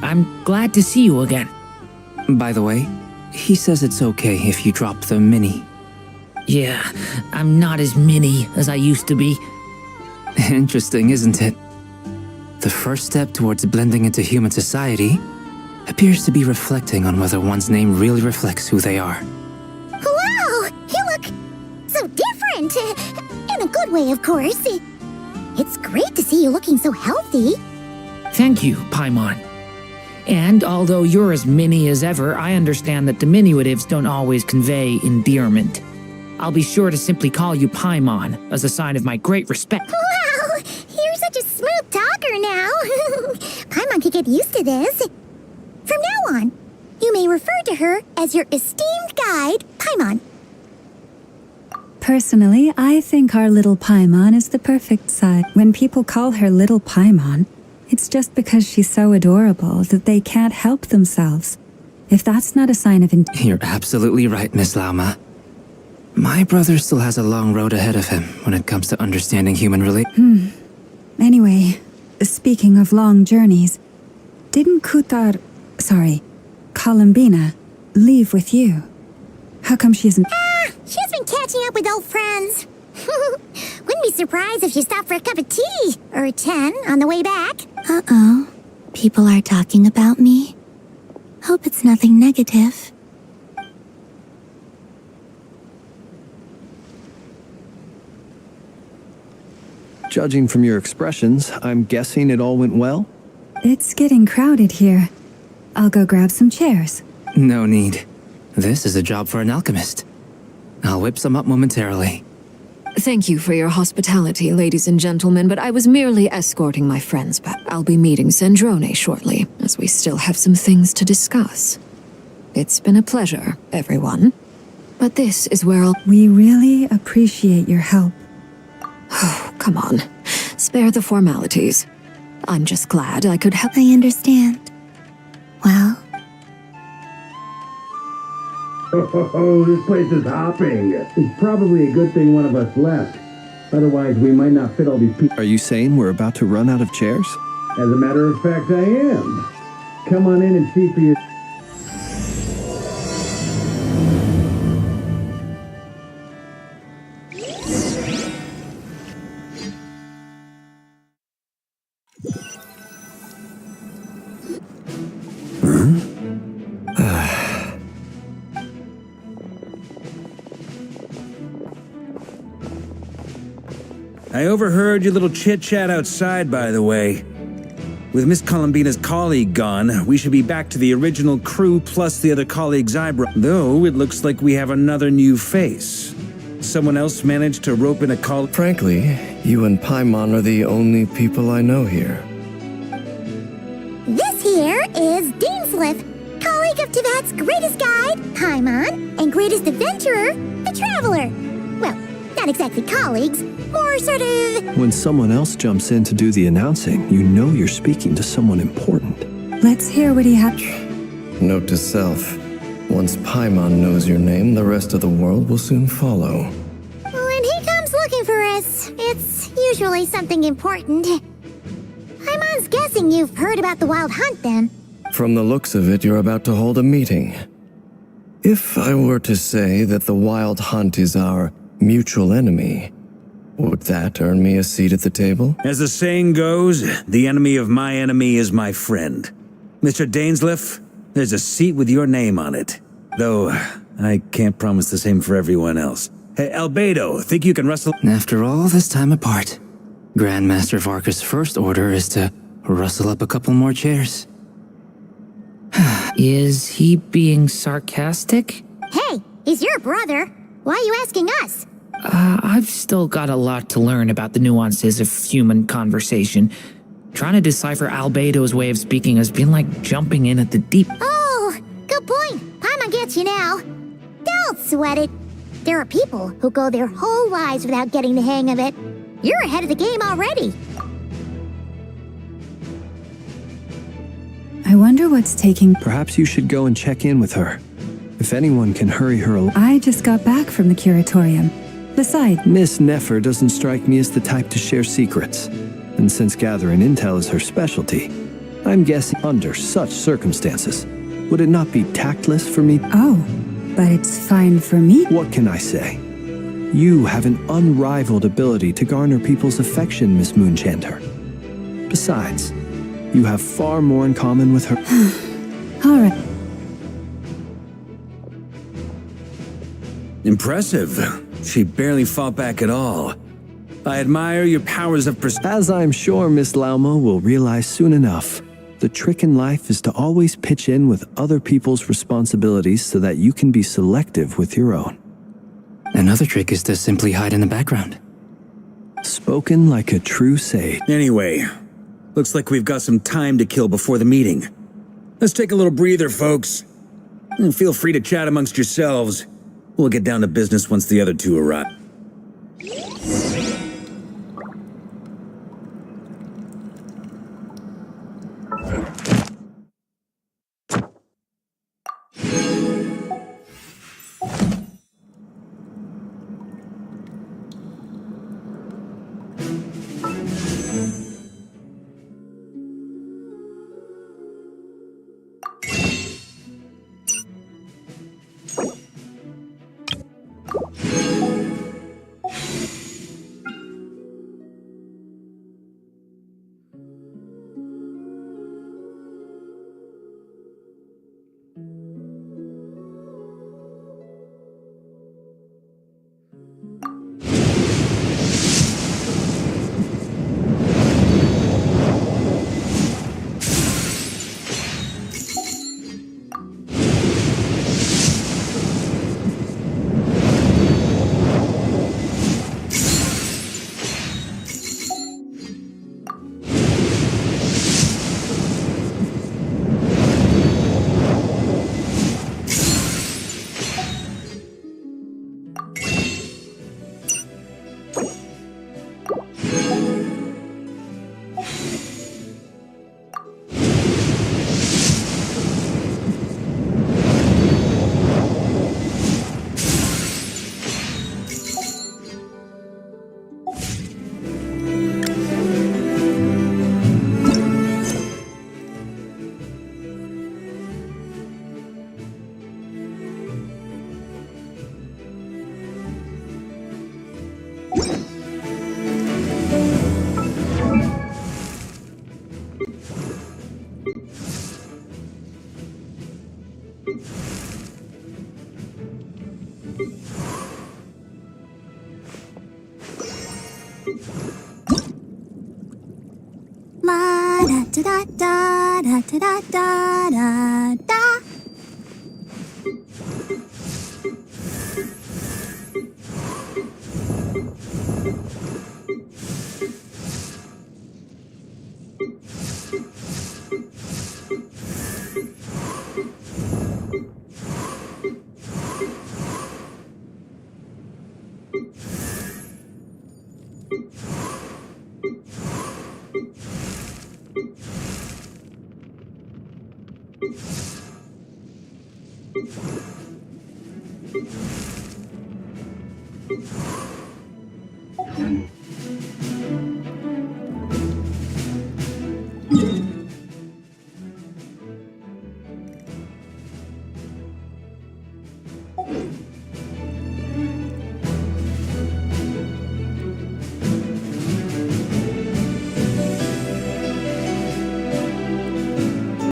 I'm glad to see you again. By the way, he says it's okay if you drop the mini. Yeah, I'm not as mini as I used to be. Interesting, isn't it? The first step towards blending into human society appears to be reflecting on whether one's name really reflects who they are. Wow! You look so different! In a good way, of course. It's great to see you looking so healthy. Thank you, Paimon. And although you're as mini as ever, I understand that diminutives don't always convey endearment. I'll be sure to simply call you Paimon as a sign of my great respect. Wow! You're such a smooth talker now. Paimon could get used to this. From now on, you may refer to her as your esteemed guide, Paimon. Personally, I think our little Paimon is the perfect size. When people call her Little Paimon, it's just because she's so adorable that they can't help themselves. If that's not a sign of You're absolutely right, Miss Lauma. My brother still has a long road ahead of him when it comes to understanding human relations. Anyway, speaking of long journeys, didn't Columbina, leave with you? How come she isn't? She's been catching up with old friends. Wouldn't be surprised if she stopped for a cup of tea or 10 on the way back. Uh-oh. People are talking about me. Hope it's nothing negative. Judging from your expressions, I'm guessing it all went well? It's getting crowded here. I'll go grab some chairs. No need. This is a job for an alchemist. I'll whip some up momentarily. Thank you for your hospitality, ladies and gentlemen, but I was merely escorting my friends back. I'll be meeting Sandrone shortly, as we still have some things to discuss. It's been a pleasure, everyone. But this is where We really appreciate your help. Oh, come on. Spare the formalities. I'm just glad I could help. I understand. Well... Oh, this place is hopping. It's probably a good thing one of us left. Otherwise, we might not fit all these people. Are you saying we're about to run out of chairs? As a matter of fact, I am. Come on in and see for yourself. I overheard your little chit-chat outside, by the way. With Miss Columbina's colleague gone, we should be back to the original crew plus the other colleagues I brought. Though, it looks like we have another new face. Someone else managed to rope in a call. Frankly, you and Paimon are the only people I know here. This here is Deansliff, colleague of Teyvat's greatest guide, Paimon, and greatest adventurer, the Traveler. Well, not exactly colleagues, more sort of... When someone else jumps in to do the announcing, you know you're speaking to someone important. Let's hear what he had. Note to self. Once Paimon knows your name, the rest of the world will soon follow. When he comes looking for us, it's usually something important. Paimon's guessing you've heard about the Wild Hunt, then. From the looks of it, you're about to hold a meeting. If I were to say that the Wild Hunt is our mutual enemy, would that earn me a seat at the table? As the saying goes, the enemy of my enemy is my friend. Mr. Dainsliff, there's a seat with your name on it. Though, I can't promise the same for everyone else. Hey, Albedo, think you can wrestle? After all this time apart, Grandmaster Varka's first order is to rustle up a couple more chairs. Is he being sarcastic? Hey, he's your brother. Why are you asking us? I've still got a lot to learn about the nuances of human conversation. Trying to decipher Albedo's way of speaking has been like jumping in at the deep. Oh, good point. Paimon gets you now. Don't sweat it. There are people who go their whole lives without getting the hang of it. You're ahead of the game already. I wonder what's taking... Perhaps you should go and check in with her. If anyone can hurry her along. I just got back from the curatorium. Besides... Miss Nefer doesn't strike me as the type to share secrets. And since gathering intel is her specialty, I'm guessing under such circumstances, would it not be tactless for me? Oh, but it's fine for me. What can I say? You have an unrivaled ability to garner people's affection, Miss Moonchanter. Besides, you have far more in common with her. All right. Impressive. She barely fought back at all. I admire your powers of As I'm sure Miss Lauma will realize soon enough, the trick in life is to always pitch in with other people's responsibilities so that you can be selective with your own. Another trick is to simply hide in the background. Spoken like a true sage. Anyway, looks like we've got some time to kill before the meeting. Let's take a little breather, folks. And feel free to chat amongst yourselves. We'll get down to business once the other two arrive. Da da da da da da da.